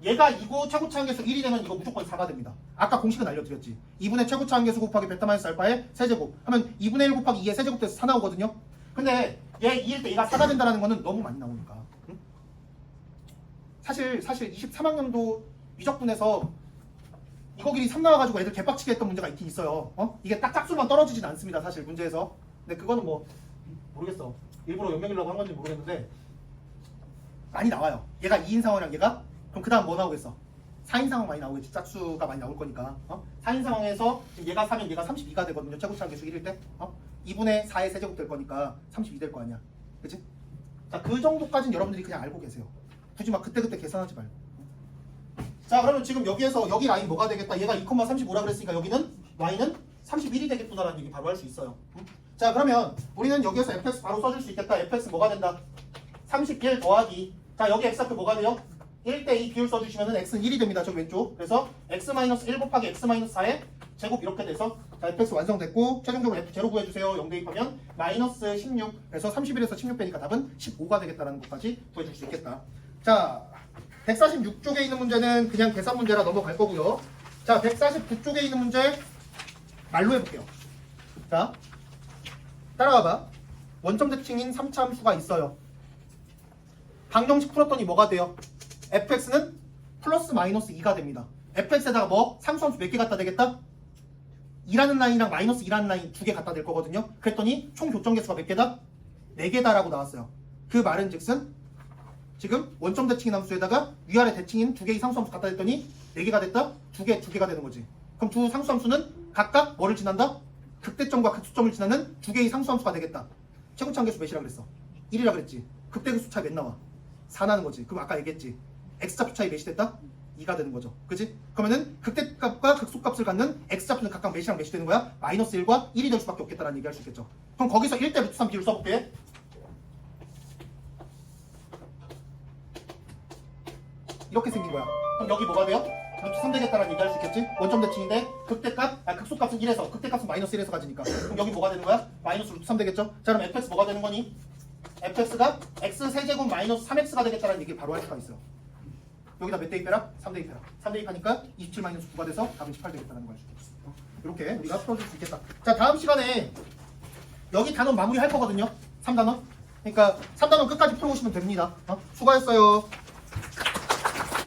얘가 2고 최고차 한계수 1이 되면 이거 무조건 4가 됩니다. 아까 공식은 알려드렸지. 2분의 최고차 한계수 곱하기 베타 마이너스 알파의 세제곱 하면 2분의 1 곱하기 2의 세제곱 돼서 4 나오거든요. 근데 얘 2일 때 얘가 4가 된다는 거는 너무 많이 나오니까. 응? 사실 23학년도 미적분에서 이거 길이 3 나와가지고 애들 개빡치게 했던 문제가 있긴 있어요. 이게 딱 짝수만 떨어지진 않습니다. 사실 문제에서. 근데 그거는 뭐 모르겠어. 일부러 연명이려고 한 건지 모르겠는데 많이 나와요. 얘가 2인 상황이랑 얘가 그럼 그 다음 뭐 나오겠어? 4인 상황 많이 나오겠지. 짝수가 많이 나올 거니까. 4인 상황에서 지금 얘가 4면 얘가 32가 되거든요. 최고차항 계수 1일 때. 2분의 4의 세제곱 될 거니까 32 될 거 아니야. 그치? 자, 그 정도까지는 여러분들이 그냥 알고 계세요. 굳이 막 그때그때 계산하지 말고. 자, 그러면 지금 여기에서 여기 라인 뭐가 되겠다? 얘가 2,35라 그랬으니까 여기는 y는 31이 되겠구나라는 얘기 바로 할 수 있어요. 자, 그러면 우리는 여기에서 fx 바로 써줄 수 있겠다. fx 뭐가 된다? 31 더하기. 자, 여기 x좌표 뭐가 돼요? 1대2 비율 써주시면은 x는 1이 됩니다. 저기 왼쪽. 그래서 x-1 곱하기 x-4의 제곱 이렇게 돼서 자, fx 완성됐고 최종적으로 f0 구해주세요. 0 대입하면 마이너스 16. 그래서 31에서 16 빼니까 답은 15가 되겠다라는 것까지 구해줄 수 있겠다. 자, 146쪽에 있는 문제는 그냥 계산 문제라 넘어갈 거고요. 자, 149쪽에 있는 문제 말로 해볼게요. 자, 따라와봐. 원점 대칭인 3차 함수가 있어요. 방정식 풀었더니 뭐가 돼요? fx는 플러스 마이너스 2가 됩니다. fx에다가 뭐? 상수함수 몇 개 갖다 대겠다? 2라는 라인이랑 마이너스 2라는 라인 두 개 갖다 댈 거거든요. 그랬더니 총 교점 개수가 몇 개다? 4개다라고 나왔어요. 그 말은 즉슨 지금 원점 대칭인 함수에다가 위아래 대칭인 두 개의 상수함수 갖다 댔더니 4개가 됐다? 두 개가 되는 거지. 그럼 두 상수함수는 각각 뭐를 지난다? 극대점과 극소점을 지나는 두 개의 상수함수가 되겠다. 최고차항 계수 몇이라 그랬어? 1이라 그랬지. 극대극소 차이 몇 나와? 4 나는 거지. 그럼 아까 얘기했지. x좌표 차이 몇이 됐다? 2가 되는 거죠. 그치? 그러면은 극대값과 극소값을 갖는 x좌표는 각각 몇이랑 몇이 되는 거야? 마이너스 1과 1이 될 수밖에 없겠다라는 얘기 할 수 있겠죠. 그럼 거기서 1대 루트 3 비율 써볼게. 이렇게 생긴 거야. 그럼 여기 뭐가 돼요? 루트 3 되겠다라는 얘기 할 수 있겠지? 원점 대칭인데 극소값은 1에서 극대값은 마이너스 1에서 가지니까. 그럼 여기 뭐가 되는 거야? 마이너스 루트 3 되겠죠? 자, 그럼 fx 뭐가 되는 거니? fx가 x 세제곱 마이너스 3x가 되겠다는 얘기 바로 할 수가 있어요. 여기다 몇 대입해라? 3 대입해라. 3 대입하니까 27 마이너스 9가 돼서 답은 18 되겠다는 걸 알 수 있어. 이렇게 우리가 풀어줄 수 있겠다. 자, 다음 시간에 여기 단원 마무리 할 거거든요. 3단원. 그러니까 3단원 끝까지 풀어보시면 됩니다. 수고하셨어요.